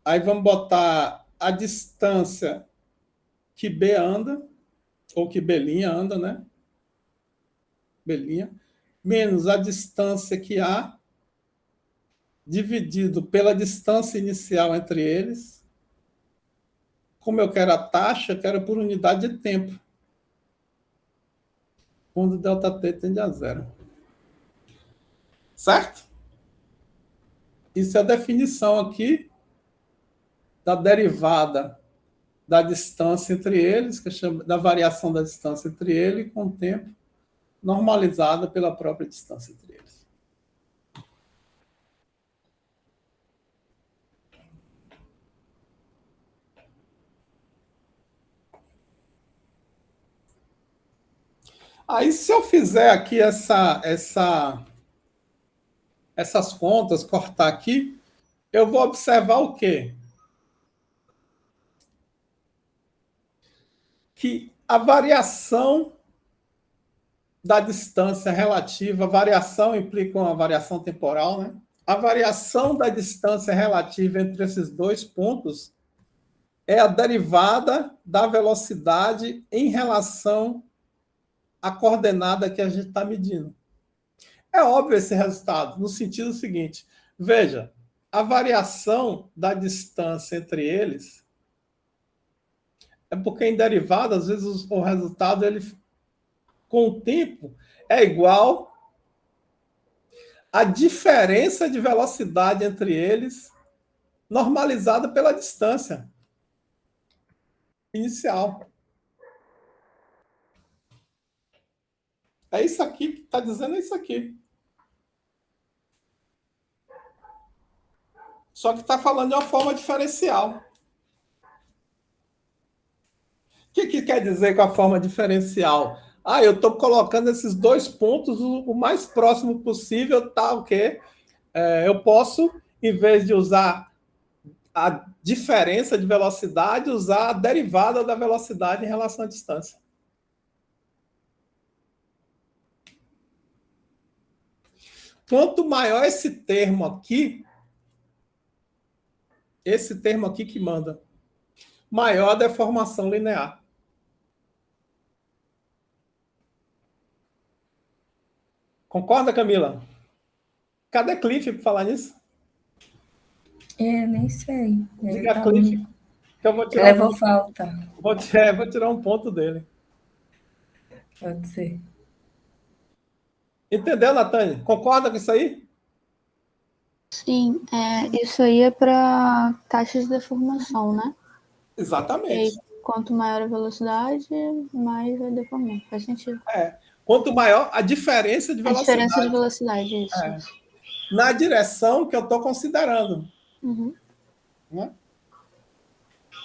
aí vamos botar a distância que B anda, ou que B' anda, né? B', menos a distância que A, dividido pela distância inicial entre eles. Como eu quero a taxa, eu quero por unidade de tempo, quando ΔT tende a zero. Certo? Isso é a definição aqui da derivada da distância entre eles, que chama da variação da distância entre eles com o tempo, normalizada pela própria distância entre eles. Aí, se eu fizer aqui essas contas, cortar aqui, eu vou observar o quê? Que a variação da distância relativa, variação implica uma variação temporal, né? A variação da distância relativa entre esses dois pontos é a derivada da velocidade em relação à coordenada que a gente está medindo. É óbvio esse resultado, no sentido seguinte: veja, a variação da distância entre eles é porque em derivada, às vezes, o resultado, ele, com o tempo, é igual à diferença de velocidade entre eles, normalizada pela distância inicial. É isso aqui que está dizendo, é isso aqui. Só que está falando de uma forma diferencial. O que quer dizer com a forma diferencial? Ah, eu estou colocando esses dois pontos o mais próximo possível, tá o quê? Eu posso, em vez de usar a diferença de velocidade, usar a derivada da velocidade em relação à distância. Quanto maior esse termo aqui que manda, maior a deformação linear. Concorda, Camila? Cadê Cliff para falar nisso? Nem sei. Diga a Cliff que eu vou tirar Levou falta. Vou tirar um ponto dele. Pode ser. Entendeu, Natânia? Concorda com isso aí? Sim, isso aí é para taxa de deformação, né? Exatamente. E aí, quanto maior a velocidade, mais vai deformar. Faz sentido. Quanto maior a diferença de velocidade. A diferença de velocidade, isso. Na direção que eu estou considerando. Uhum. Né?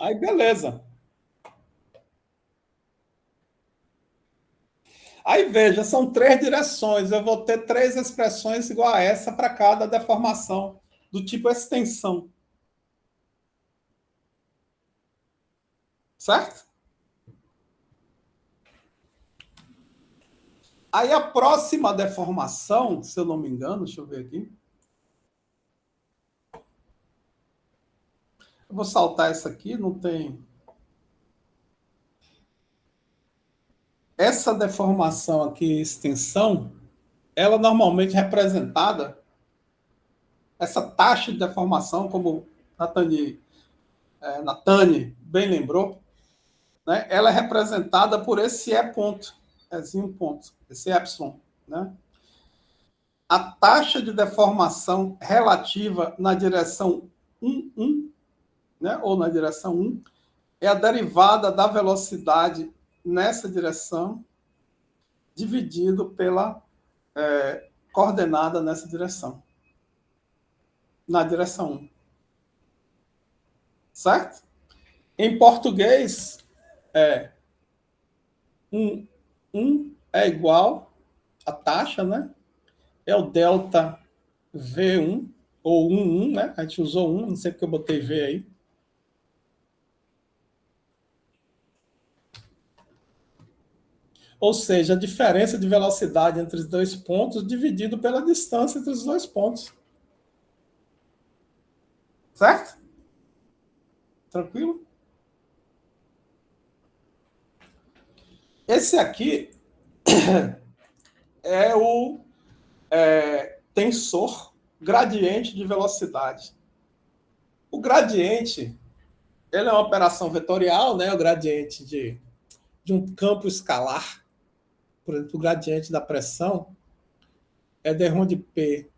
Aí, beleza. Aí, veja, são 3 direções. Eu vou ter 3 expressões igual a essa para cada deformação, do tipo extensão. Certo? Aí, a próxima deformação, se eu não me engano, deixa eu ver aqui. Eu vou saltar essa aqui, não tem... Essa deformação aqui, extensão, ela normalmente é representada, essa taxa de deformação, como Natane bem lembrou, né? Ela é representada por esse E ponto, esse epsilon. Né? A taxa de deformação relativa na direção 1, 1, né? Ou na direção 1, é a derivada da velocidade nessa direção, dividido pela coordenada nessa direção. Na direção 1. Certo? Em português, 1 é igual a taxa, né? É o delta V1, ou 1, né? A gente usou 1, não sei porque eu botei V aí. Ou seja, a diferença de velocidade entre os dois pontos dividido pela distância entre os dois pontos. Certo? Tranquilo? Esse aqui é o tensor gradiente de velocidade. O gradiente, ele é uma operação vetorial, né? O gradiente de um campo escalar. Por exemplo, o gradiente da pressão é d-ROM de P.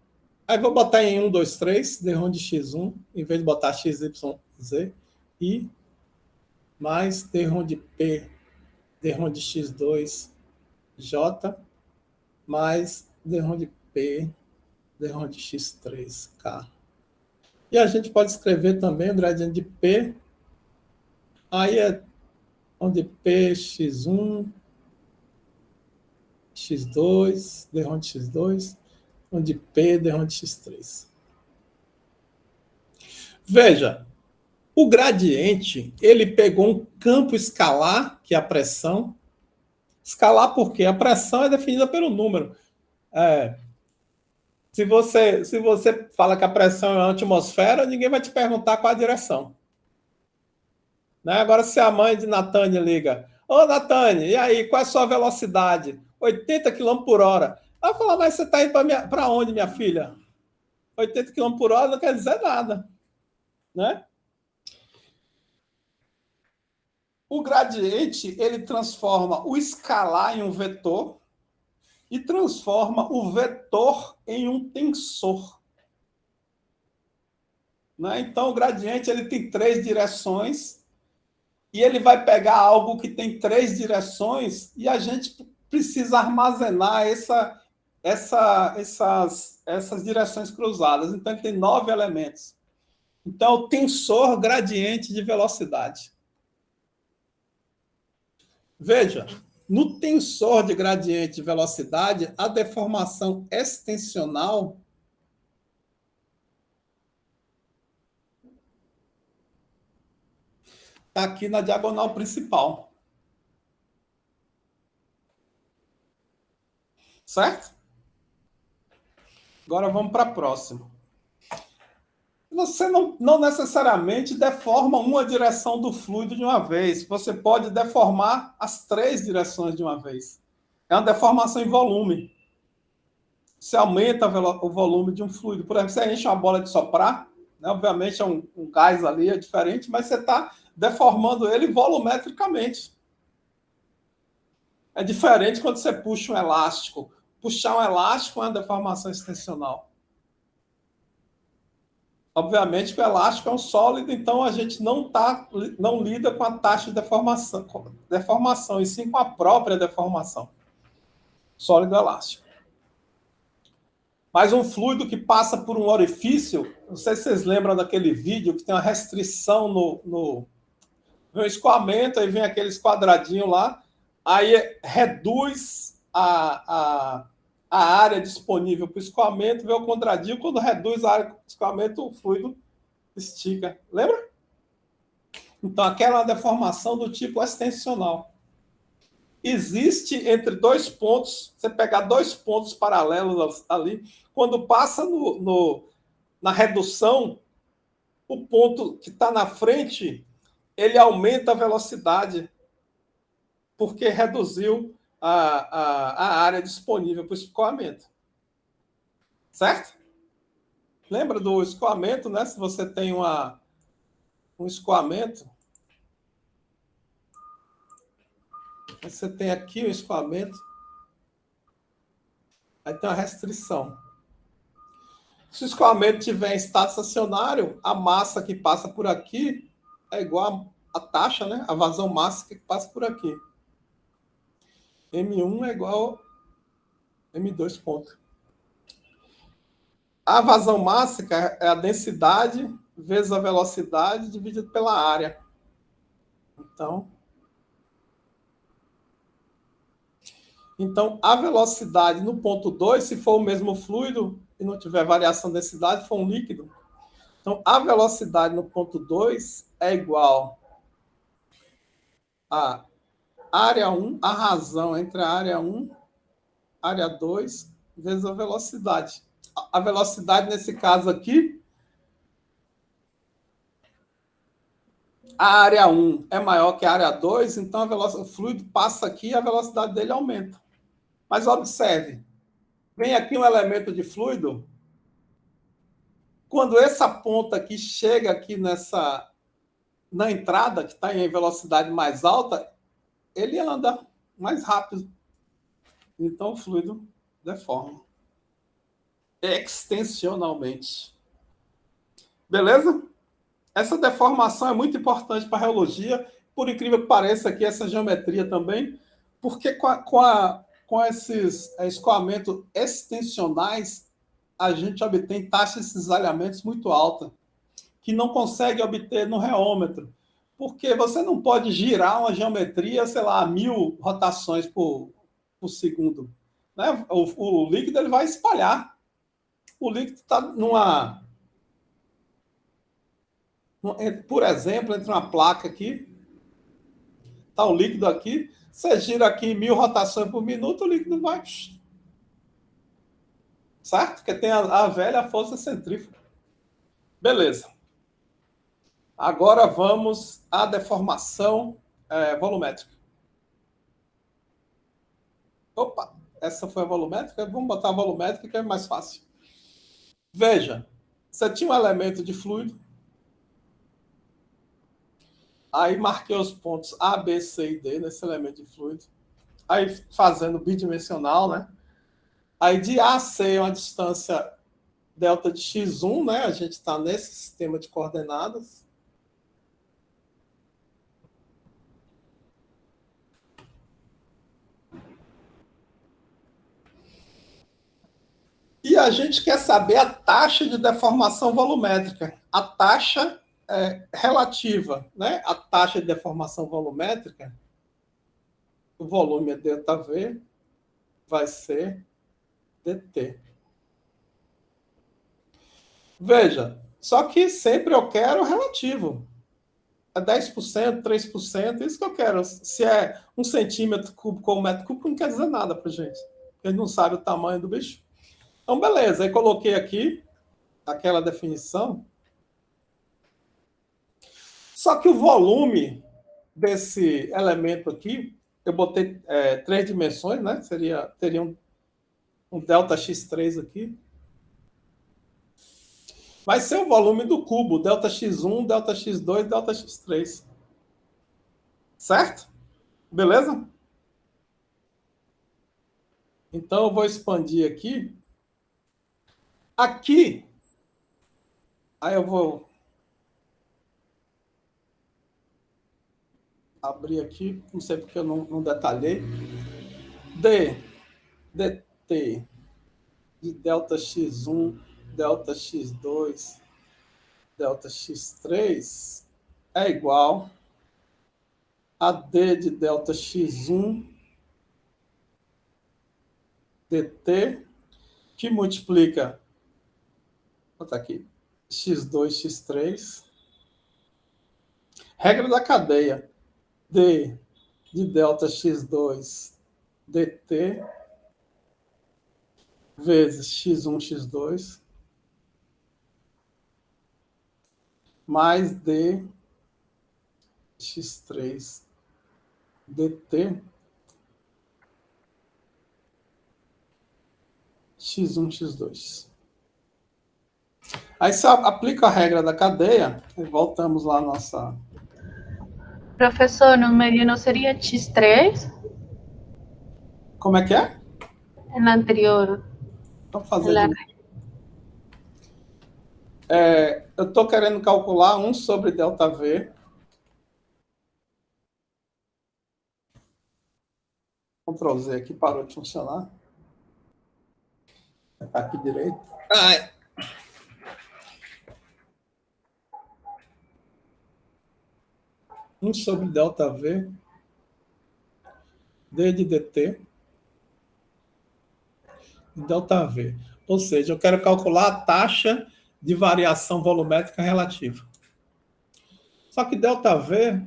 Aí vou botar em 1, 2, 3, d-ROM de x1, em vez de botar x, y, z, i, mais d-ROM de P, d-ROM de x2, j, mais d-ROM de P, d-ROM de x3, k. E a gente pode escrever também o gradiente de P, aí é onde P, x1, x2, d-ROM de x2, onde P, d-ROM de x3. Veja, o gradiente, ele pegou um campo escalar, que é a pressão. Escalar por quê? A pressão é definida pelo número. Se você fala que a pressão é uma atmosfera, ninguém vai te perguntar qual a direção. Né? Agora, se a mãe de Natânia liga, ô Natânia, e aí, qual é a sua velocidade? 80 km por hora. Ela fala, mas você está indo para onde, minha filha? 80 km por hora não quer dizer nada. Né? O gradiente, ele transforma o escalar em um vetor e transforma o vetor em um tensor. Né? Então, o gradiente ele tem 3 direções e ele vai pegar algo que tem 3 direções e a gente precisa armazenar essas direções cruzadas. Então, ele tem 9 elementos. Então, o tensor gradiente de velocidade. Veja, no tensor de gradiente de velocidade, a deformação extensional está aqui na diagonal principal. Certo? Agora vamos para a próxima. Você não necessariamente deforma uma direção do fluido de uma vez. Você pode deformar as 3 direções de uma vez. É uma deformação em volume. Você aumenta o volume de um fluido. Por exemplo, você enche uma bola de soprar, né? Obviamente é um gás ali, é diferente, mas você está deformando ele volumetricamente. É diferente quando você puxa um elástico. Puxar um elástico é uma deformação extensional. Obviamente que o elástico é um sólido, então a gente não lida com a taxa de deformação, e sim com a própria deformação. Sólido elástico. Mas um fluido que passa por um orifício, não sei se vocês lembram daquele vídeo que tem uma restrição no escoamento, aí vem aqueles quadradinhos lá, aí reduz a área disponível para o escoamento, vê o quadradinho, quando reduz a área de escoamento, o fluido estica. Lembra? Então, aquela é uma deformação do tipo extensional. Existe entre 2 pontos, você pegar 2 pontos paralelos ali, quando passa na redução, o ponto que está na frente, ele aumenta a velocidade, porque reduziu a área disponível para o escoamento. Certo? Lembra do escoamento, né? Se você tem um escoamento, você tem aqui o escoamento, aí tem uma restrição. Se o escoamento tiver em estado estacionário, a massa que passa por aqui é igual a taxa, né? A vazão máxima que passa por aqui. M1 é igual a M2 ponto. A vazão máxima é a densidade vezes a velocidade dividido pela área. Então, a velocidade no ponto 2, se for o mesmo fluido e não tiver variação de densidade, for um líquido. Então, a velocidade no ponto 2 é igual a área 1, a razão entre a área 1, área 2, vezes a velocidade. A velocidade, nesse caso aqui, a área 1 é maior que a área 2, então o fluido passa aqui e a velocidade dele aumenta. Mas observe, vem aqui um elemento de fluido, quando essa ponta aqui chega aqui na entrada, que está em velocidade mais alta, ele anda mais rápido. Então o fluido deforma extensionalmente. Beleza? Essa deformação é muito importante para a reologia, por incrível que pareça aqui, essa geometria também, porque com esses escoamentos extensionais, a gente obtém taxas de cisalhamentos muito altas, que não consegue obter no reômetro, porque você não pode girar uma geometria, sei lá, 1000 rotações por segundo. Né? O líquido ele vai espalhar. O líquido está por exemplo, entre uma placa aqui, está o líquido aqui, você gira aqui 1000 rotações por minuto, o líquido vai... Certo? Porque tem a velha força centrífuga. Beleza. Agora vamos à deformação volumétrica. Opa, essa foi a volumétrica? Vamos botar a volumétrica que é mais fácil. Veja, você tinha um elemento de fluido, aí marquei os pontos A, B, C e D nesse elemento de fluido. Aí fazendo bidimensional, né? Aí de A a C é uma distância delta de x1, né? A gente está nesse sistema de coordenadas. E a gente quer saber a taxa de deformação volumétrica. A taxa relativa, né? A taxa de deformação volumétrica, o volume é ΔV, vai ser dt. Veja, só que sempre eu quero relativo. É 10%, 3%, isso que eu quero. Se é 1 centímetro cúbico ou 1 metro cúbico, não quer dizer nada para a gente. A gente não sabe o tamanho do bicho. Então, beleza. Aí coloquei aqui aquela definição. Só que o volume desse elemento aqui, eu botei 3 dimensões, né? Teria um ΔX3 aqui. Vai ser o volume do cubo, ΔX1, ΔX2, ΔX3. Certo? Beleza? Então, eu vou expandir aqui. Aqui, aí eu vou abrir aqui, não sei porque eu não detalhei. dt de ΔX1, ΔX2, ΔX3 é igual a d de ΔX1 dt, que multiplica, vou botar aqui, x2, x3, regra da cadeia, d de ΔX2 dt vezes x1, x2, mais d x3 dt x1, x2. Aí você aplica a regra da cadeia e voltamos lá à nossa... Professor, no meio não seria x3? Como é que é? Na anterior. Vamos fazer de novo. Eu estou querendo calcular 1 sobre ΔV. Ctrl Z aqui, parou de funcionar. Aqui direito. Ai. Um sobre ΔV, d de dt, ΔV. Ou seja, eu quero calcular a taxa de variação volumétrica relativa. Só que ΔV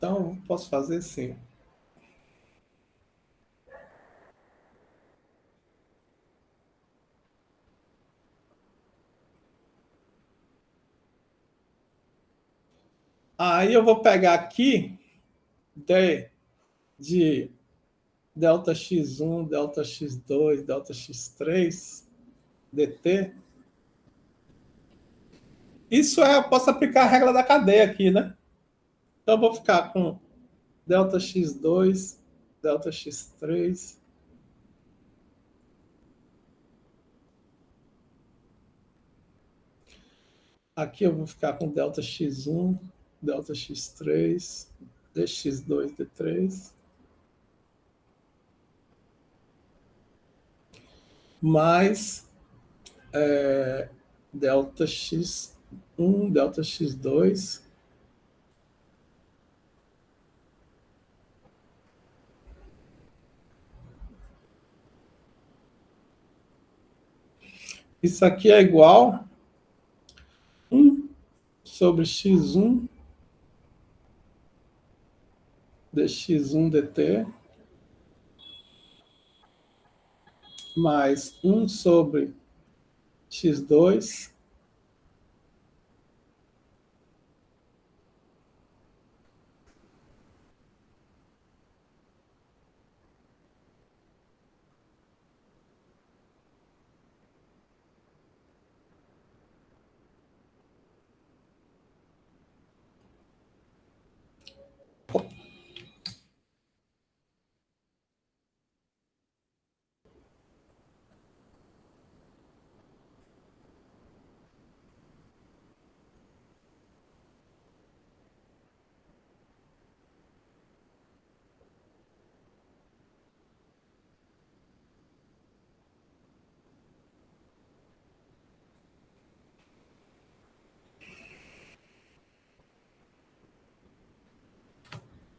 Então, posso fazer sim. Aí eu vou pegar aqui de delta x1, delta x2, delta x3, dt. Isso eu posso aplicar a regra da cadeia aqui, né? Então eu vou ficar com delta x2, delta x3. Aqui eu vou ficar com delta x1, delta x3, dx2, d3. Mais delta x1, delta x2. Isso aqui é igual 1 sobre x1 dx1 dt mais 1 sobre x2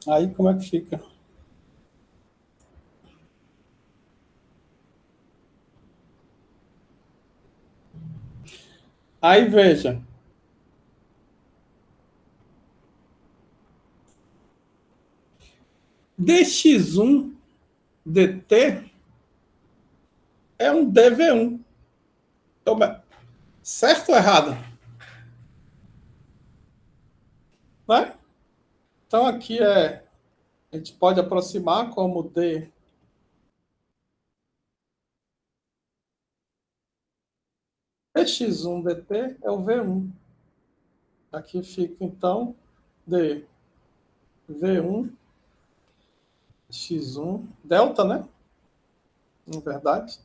Aí como é que fica? Aí veja. Dx1 dt é um dv1. Então, certo ou errado? Né? Então aqui a gente pode aproximar como dx1 dt é o v1. Aqui fica, então, dv1 x1, delta, né? Na verdade.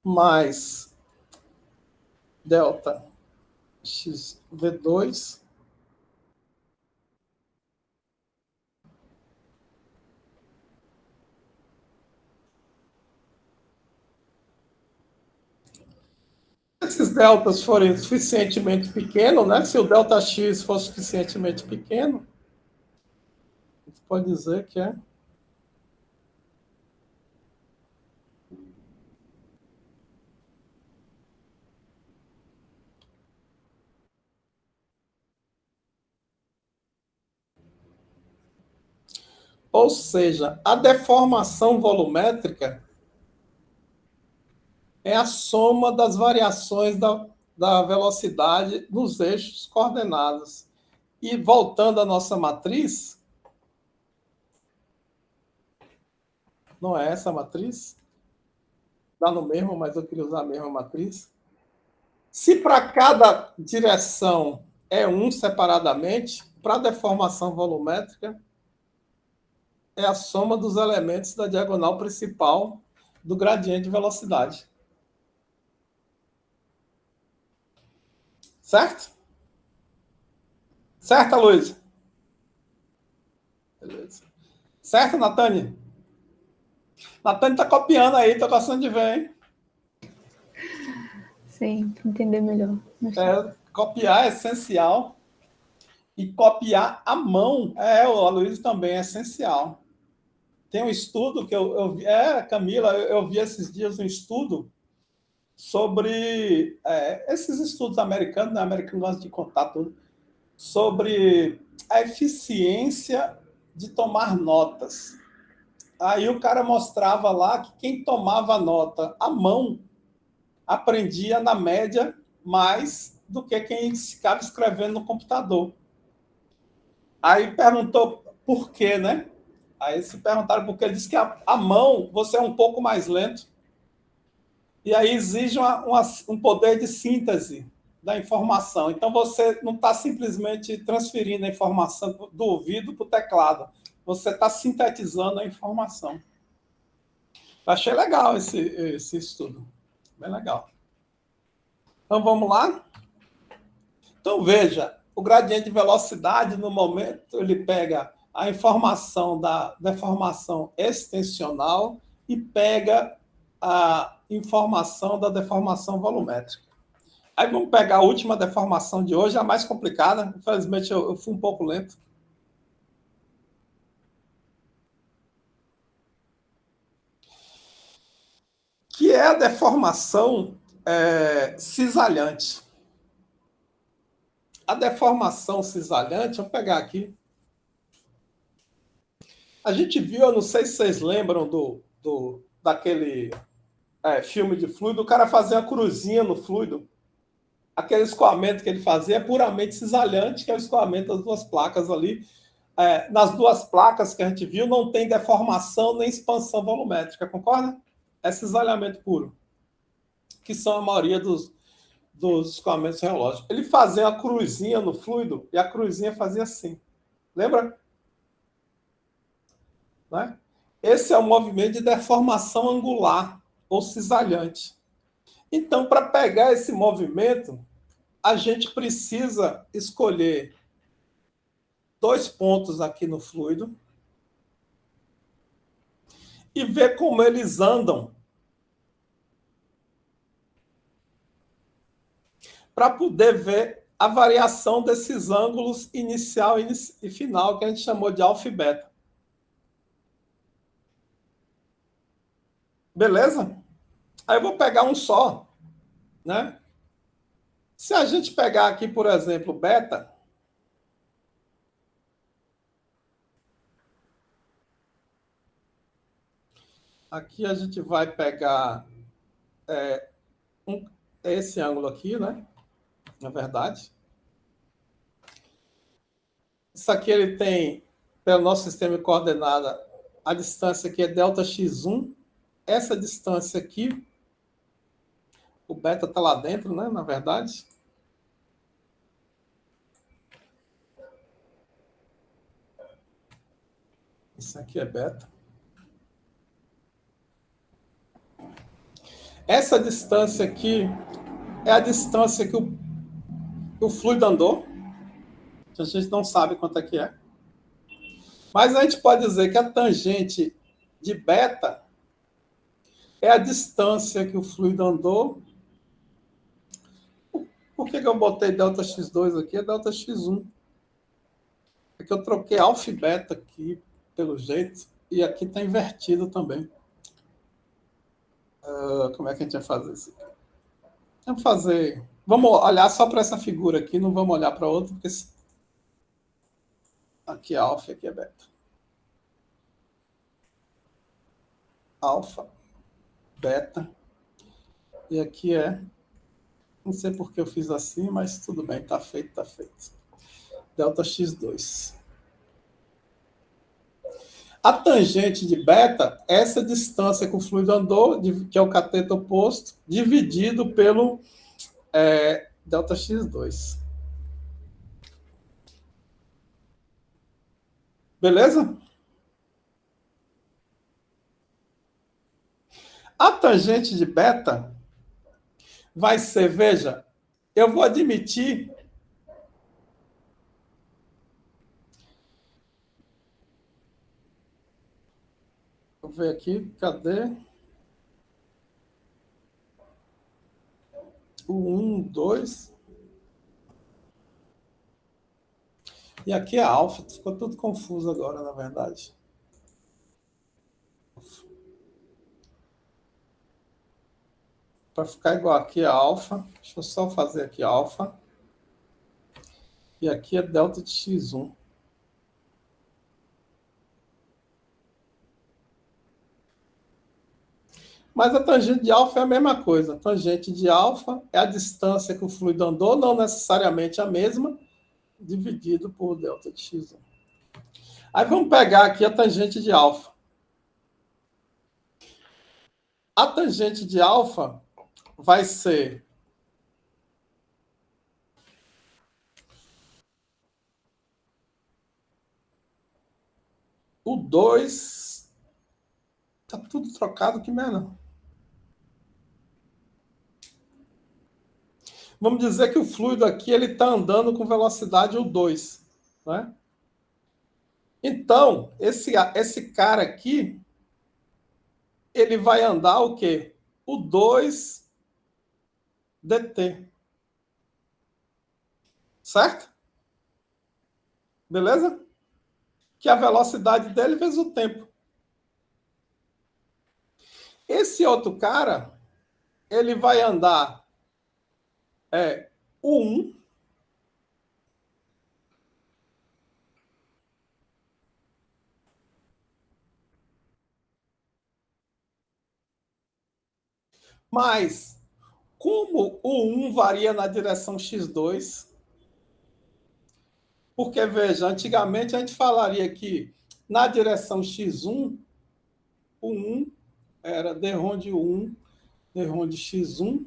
Mais delta x v2 esses deltas forem suficientemente pequenos, né? Se o delta x for suficientemente pequeno, a gente pode dizer que é ou seja, a deformação volumétrica é a soma das variações da velocidade nos eixos coordenados. E voltando à nossa matriz, não é essa a matriz? Dá no mesmo, mas eu queria usar a mesma matriz. Se para cada direção é 1 separadamente, para a deformação volumétrica, é a soma dos elementos da diagonal principal do gradiente de velocidade. Certo? Certo, Luiz? Beleza. Certo, Natane? Natane está copiando aí, estou gostando de ver, hein? Sim, para entender melhor. Copiar é essencial. E copiar à mão, o Luiz também é essencial. Tem um estudo que eu vi, Camila, eu vi esses dias um estudo sobre esses estudos americanos, né? Americanos gostam de contar tudo. sobre a eficiência de tomar notas. Aí o cara mostrava lá que quem tomava nota à mão aprendia, na média, mais do que quem ficava escrevendo no computador. Aí perguntou por quê, né? Aí se perguntaram por quê. Ele disse que a mão você é um pouco mais lento e aí exige um poder de síntese da informação. Então você não está simplesmente transferindo a informação do ouvido para o teclado. Você está sintetizando a informação. Eu achei legal esse estudo. Bem legal. Então vamos lá? Então veja, o gradiente de velocidade, no momento, ele pega a informação da deformação extensional e pega a informação da deformação volumétrica. Aí vamos pegar a última deformação de hoje, a mais complicada. Infelizmente, eu fui um pouco lento. Que é a deformação cisalhante. A deformação cisalhante, vou pegar aqui. A gente viu, eu não sei se vocês lembram daquele filme de fluido, o cara fazia uma cruzinha no fluido. Aquele escoamento que ele fazia é puramente cisalhante, que é o escoamento das duas placas ali. Nas duas placas que a gente viu, não tem deformação nem expansão volumétrica, concorda? É cisalhamento puro, que são a maioria dos escoamentos reológicos. Ele fazia uma cruzinha no fluido e a cruzinha fazia assim. Lembra? Né? Esse é o movimento de deformação angular ou cisalhante. Então, para pegar esse movimento, a gente precisa escolher 2 pontos aqui no fluido e ver como eles andam para poder ver a variação desses ângulos inicial e final, que a gente chamou de alfa e beta. Beleza? Aí eu vou pegar um só, né? Se a gente pegar aqui, por exemplo, beta, aqui a gente vai pegar esse ângulo aqui, né? Na verdade. Isso aqui ele tem, pelo nosso sistema de coordenada, a distância aqui é Δx1. Essa distância aqui, o beta está lá dentro, né? Na verdade. Isso aqui é beta. Essa distância aqui é a distância que o fluido andou. A gente não sabe quanto é que é. Mas a gente pode dizer que a tangente de beta é a distância que o fluido andou. Por que eu botei Δx2 aqui? É Δx1. É que eu troquei alfa e beta aqui, pelo jeito, e aqui está invertido também. Como é que a gente vai fazer isso aqui? Vamos olhar só para essa figura aqui, não vamos olhar para outra, porque aqui é alfa e aqui é beta. Alfa, beta, e aqui não sei por que eu fiz assim, mas tudo bem, está feito, está feito. Δx2. A tangente de beta é essa distância que o fluido andou, que é o cateto oposto, dividido pelo Δx2. Beleza? A tangente de beta vai ser, veja, eu vou admitir vou ver aqui, cadê? O 1, 2. E aqui é alfa, ficou tudo confuso agora, na verdade. Para ficar igual aqui é alfa, deixa eu só fazer aqui alfa. E aqui é delta de x1. Mas a tangente de alfa é a mesma coisa. A tangente de alfa é a distância que o fluido andou, não necessariamente a mesma, dividido por delta de x1. Aí vamos pegar aqui a tangente de alfa. A tangente de alfa vai ser o 2. Tá tudo trocado, que merda. Vamos dizer que o fluido aqui ele está andando com velocidade U2, né? Então, esse cara aqui, ele vai andar o quê? O 2 dt. Certo? Beleza? Que a velocidade dele vezes o tempo. Esse outro cara, ele vai andar o 1 mas como o 1 varia na direção x2, porque, veja, antigamente a gente falaria que na direção x1, o 1 era d rho de 1, d rho de x1,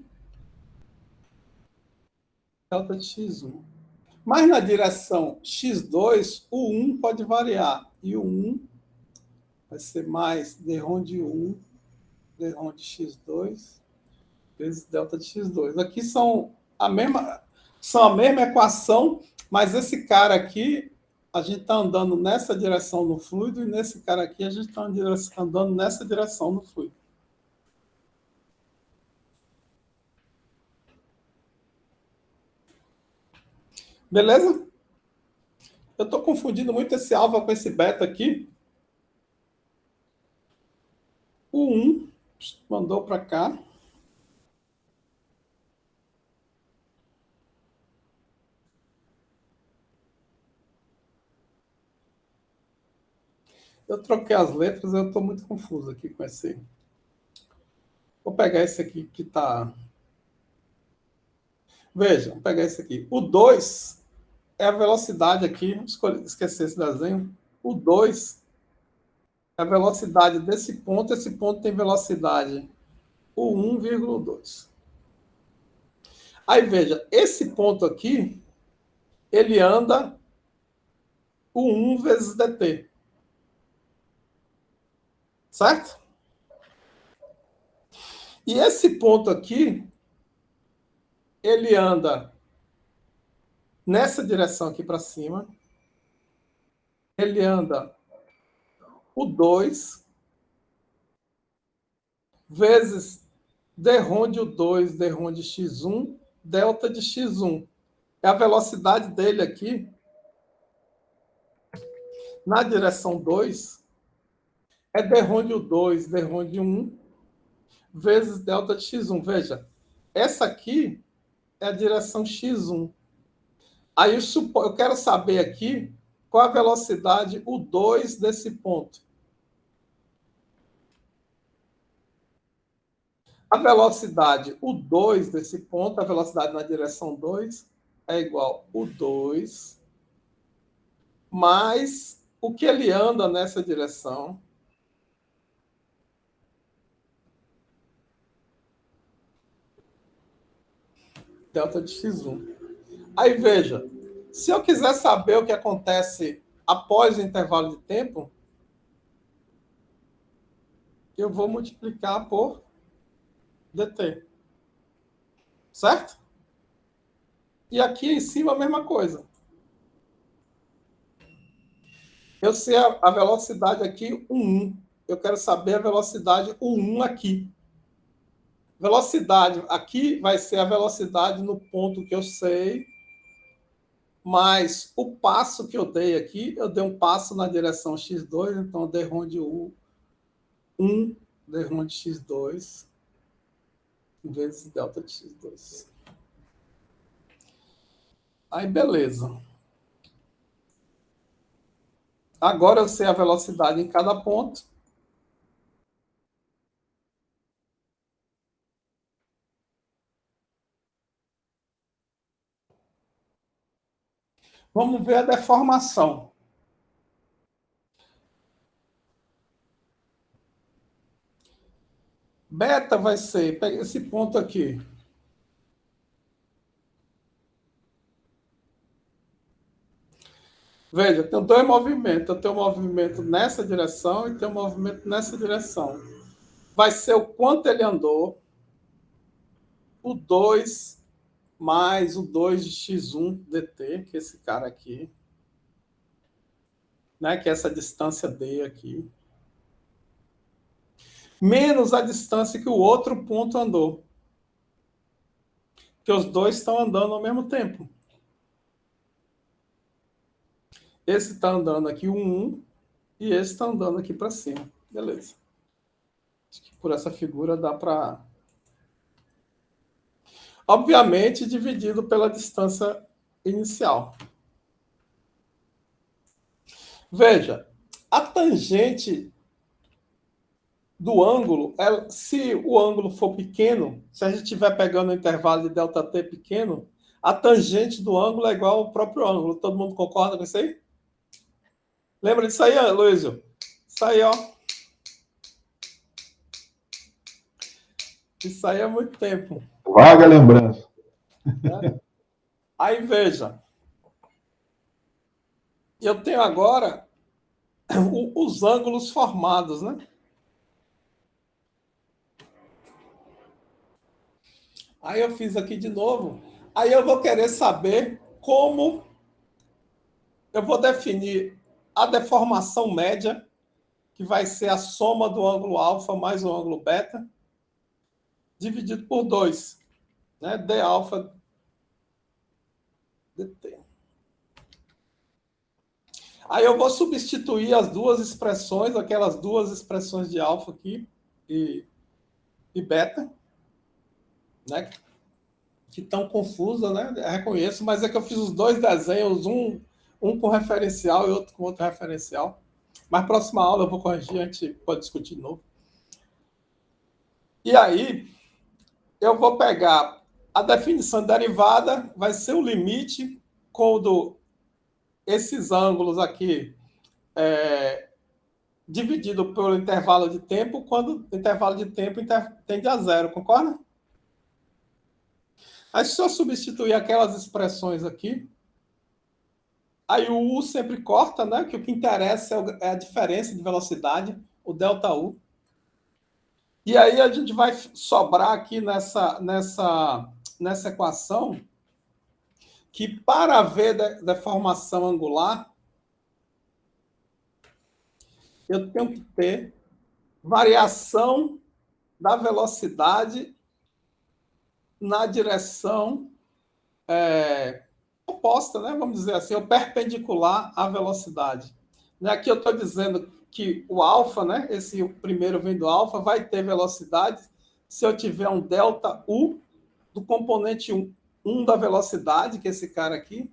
delta de x1. Mas na direção x2, o 1 pode variar. E o 1 vai ser mais d rho de 1, d rho de x2, vezes delta de x2. Aqui são a mesma equação, mas esse cara aqui, a gente está andando nessa direção no fluido, e nesse cara aqui, a gente está andando nessa direção no fluido. Beleza? Eu estou confundindo muito esse alfa com esse beta aqui. O 1 mandou para cá. Eu troquei as letras, eu estou muito confuso aqui com esse. Vou pegar esse aqui que está... Veja, vou pegar esse aqui. O 2 é a velocidade aqui. Esqueci esse desenho. O 2 é a velocidade desse ponto. Esse ponto tem velocidade o 1,2. Aí, veja, esse ponto aqui, ele anda o 1 vezes dt. Certo? E esse ponto aqui, ele anda nessa direção aqui para cima. Ele anda o 2 vezes d rho de 2, d rho de x1, delta de x1. É a velocidade dele aqui na direção 2 é d rho de 2, d rho de 1, vezes delta de x1. Veja, essa aqui é a direção x1. Aí eu quero saber aqui qual a velocidade U2 desse ponto. A velocidade U2 desse ponto, a velocidade na direção 2, é igual a U2 mais o que ele anda nessa direção. Delta de x1. Aí, veja, se eu quiser saber o que acontece após o intervalo de tempo, eu vou multiplicar por dt. Certo? E aqui em cima a mesma coisa. Eu sei a velocidade aqui, o 1. Eu quero saber a velocidade U1 aqui. Velocidade aqui vai ser a velocidade no ponto que eu sei, mas o passo que eu dei aqui, eu dei um passo na direção x2, então eu dei rho de U1, dei rho de x2, vezes delta de x2. Aí, beleza. Agora eu sei a velocidade em cada ponto. Vamos ver a deformação. Beta vai ser, pega esse ponto aqui. Veja, tem dois movimentos. Eu tenho um movimento nessa direção e tenho um movimento nessa direção. Vai ser o quanto ele andou, o 2 mais o 2 de x1 dt, que é esse cara aqui, né, que é essa distância d aqui, menos a distância que o outro ponto andou. Que os dois estão andando ao mesmo tempo. Esse está andando aqui 1 e esse está andando aqui para cima. Beleza. Acho que por essa figura dá para... Obviamente, dividido pela distância inicial. Veja, a tangente do ângulo, se o ângulo for pequeno, se a gente estiver pegando o intervalo de ΔT pequeno, a tangente do ângulo é igual ao próprio ângulo. Todo mundo concorda com isso aí? Lembra disso aí, Luísio? Isso aí, ó. Isso aí há muito tempo. Vaga lembrança. Aí, veja. Eu tenho agora os ângulos formados, né? Aí eu fiz aqui de novo. Aí eu vou querer saber como eu vou definir a deformação média, que vai ser a soma do ângulo alfa mais o ângulo beta, dividido por 2, né? D alfa dt. Aí eu vou substituir as duas expressões, aquelas duas expressões de alfa aqui e beta, né? Que estão confusas, né? Eu reconheço, mas é que eu fiz os dois desenhos, um com referencial e outro com outro referencial. Mas próxima aula eu vou corrigir, a gente pode discutir de novo. E aí, eu vou pegar a definição derivada, vai ser o limite quando esses ângulos aqui dividido pelo intervalo de tempo, quando o intervalo de tempo tende a zero, concorda? Aí, se eu substituir aquelas expressões aqui, aí o U sempre corta, né? Que o que interessa é a diferença de velocidade, o ΔU. E aí a gente vai sobrar aqui nessa equação que para ver deformação angular, eu tenho que ter variação da velocidade na direção oposta, né? Vamos dizer assim, ou perpendicular à velocidade. Aqui eu estou dizendo que o alfa, né? Esse primeiro vem do alfa, vai ter velocidade se eu tiver um ΔU do componente 1 da velocidade, que é esse cara aqui.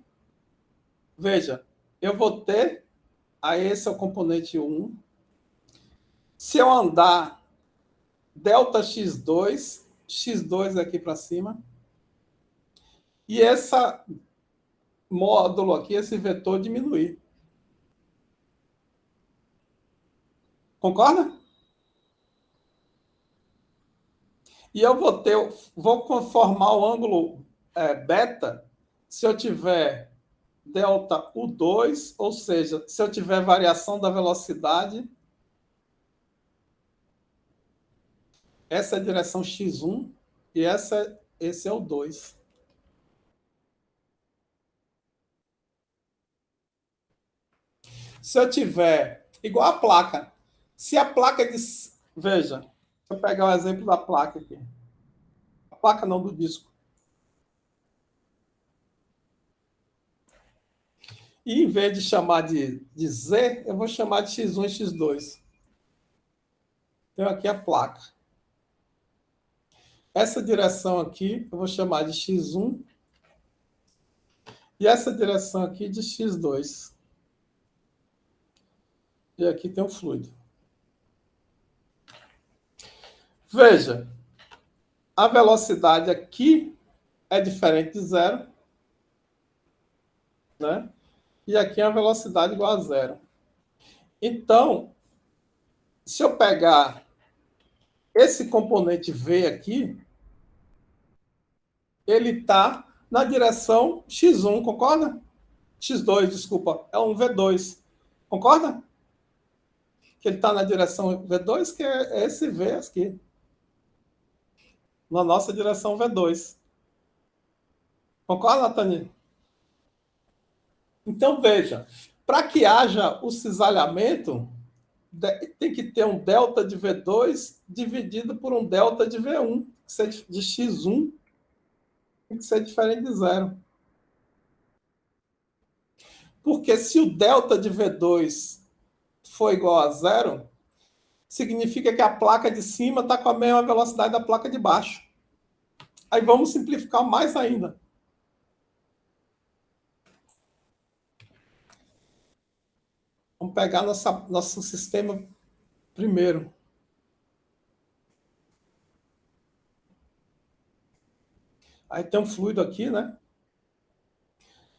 Veja, eu vou ter, aí esse é o componente 1. Se eu andar ΔX2, X2 aqui para cima, e essa módulo aqui, esse vetor diminuir. Concorda? E eu vou formar o ângulo beta se eu tiver ΔU2, ou seja, se eu tiver variação da velocidade, essa é a direção x1 e esse é o 2. Se eu tiver igual a placa, se a placa de... Veja, deixa eu pegar o exemplo da placa aqui. A placa não, do disco. E em vez de chamar de Z, eu vou chamar de x1 e x2. Tenho aqui a placa. Essa direção aqui eu vou chamar de x1 e essa direção aqui de x2. E aqui tem o fluido. Veja, a velocidade aqui é diferente de zero, né? E aqui é a velocidade igual a zero. Então, se eu pegar esse componente V aqui, ele está na direção x1, concorda? x2, desculpa, é um V2. Concorda? Que ele está na direção V2, que é esse V aqui. Na nossa direção V2. Concorda, Nathalie? Então, veja, para que haja o cisalhamento, tem que ter um delta de V2 dividido por um delta de V1, de x1, tem que ser diferente de zero. Porque se o delta de V2 for igual a zero, significa que a placa de cima está com a mesma velocidade da placa de baixo. Aí vamos simplificar mais ainda. Vamos pegar nosso sistema primeiro. Aí tem um fluido aqui, né?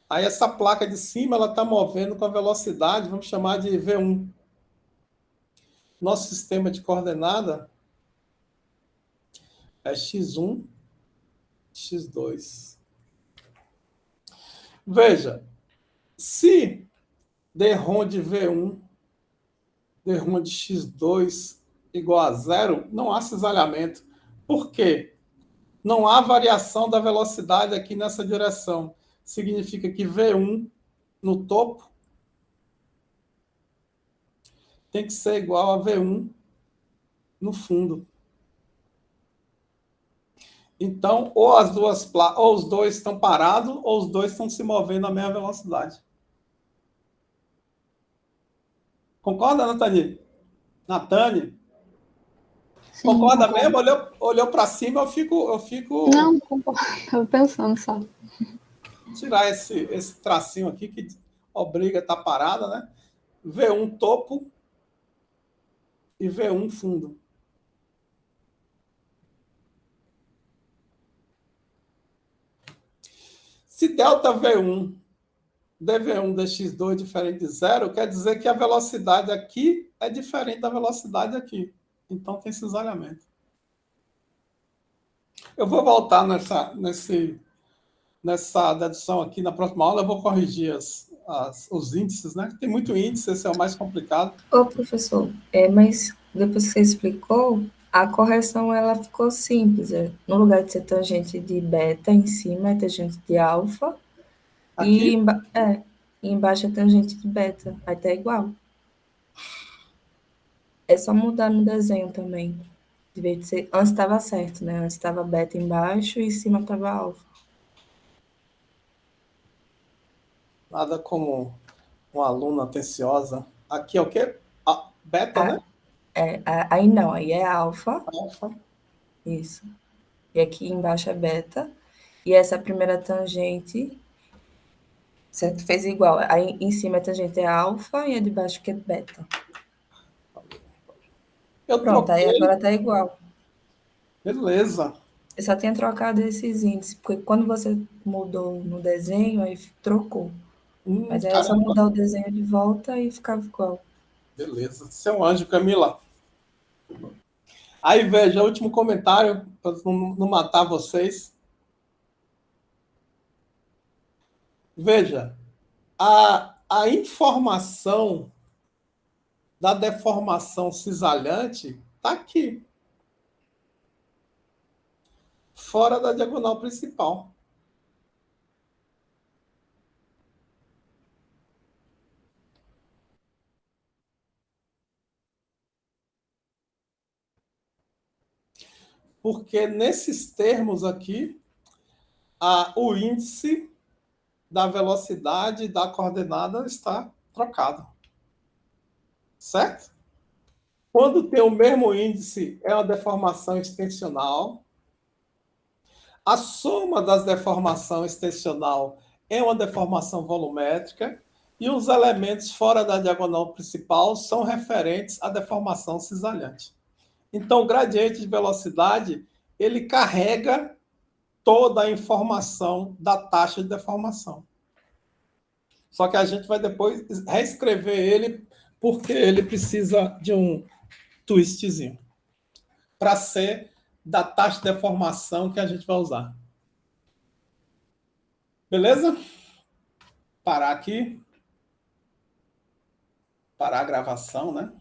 Aí essa placa de cima, ela está movendo com a velocidade, vamos chamar de V1. Nosso sistema de coordenada é x1, x2. Veja, se d-ROM de V1, d-ROM de x2 igual a zero, não há cisalhamento. Por quê? Não há variação da velocidade aqui nessa direção. Significa que V1 no topo tem que ser igual a V1 no fundo. Então, ou os dois estão parados, ou os dois estão se movendo à mesma velocidade. Concorda, Nathalie? Nathalie? Sim, Concorda concordo. mesmo? Olhou para cima, eu fico... Não, concordo. Estava pensando só. Tirar esse tracinho aqui que obriga a estar parada, né? V1 topo e V1 fundo. Se delta V1, dV1 dx2 é diferente de zero, quer dizer que a velocidade aqui é diferente da velocidade aqui. Então tem cisalhamento. Eu vou voltar nessa dedução aqui na próxima aula, eu vou corrigir os índices, né? Tem muito índice, esse é o mais complicado. Ô, professor, mas depois que você explicou, a correção ela ficou simples. No lugar de ser tangente de beta, em cima é tangente de alfa. Aqui? E embaixo é tangente de beta. Aí tá igual. É só mudar no desenho também. De vez de ser, antes estava certo, né? Antes estava beta embaixo e em cima estava alfa. Nada como uma aluna atenciosa. Aqui é o quê? Beta, né? Aí não, aí é alfa. Alfa. Isso. E aqui embaixo é beta. E essa primeira tangente, você fez igual. Aí em cima a tangente é alfa e a de baixo que é beta. Pronto, aí agora tá igual. Beleza. Eu só tinha trocado esses índices, porque quando você mudou no desenho, aí trocou. Mas aí é só mudar o desenho de volta e ficava igual. Beleza. Você é um anjo, Camila. Aí, veja, o último comentário, para não matar vocês. Veja, a informação da deformação cisalhante está aqui, fora da diagonal principal. Porque nesses termos aqui, o índice da velocidade e da coordenada está trocado. Certo? Quando tem o mesmo índice, é uma deformação extensional. A soma das deformações extensional é uma deformação volumétrica. E os elementos fora da diagonal principal são referentes à deformação cisalhante. Então, o gradiente de velocidade, ele carrega toda a informação da taxa de deformação. Só que a gente vai depois reescrever ele, porque ele precisa de um twistzinho para ser da taxa de deformação que a gente vai usar. Beleza? Parar aqui. Parar a gravação, né?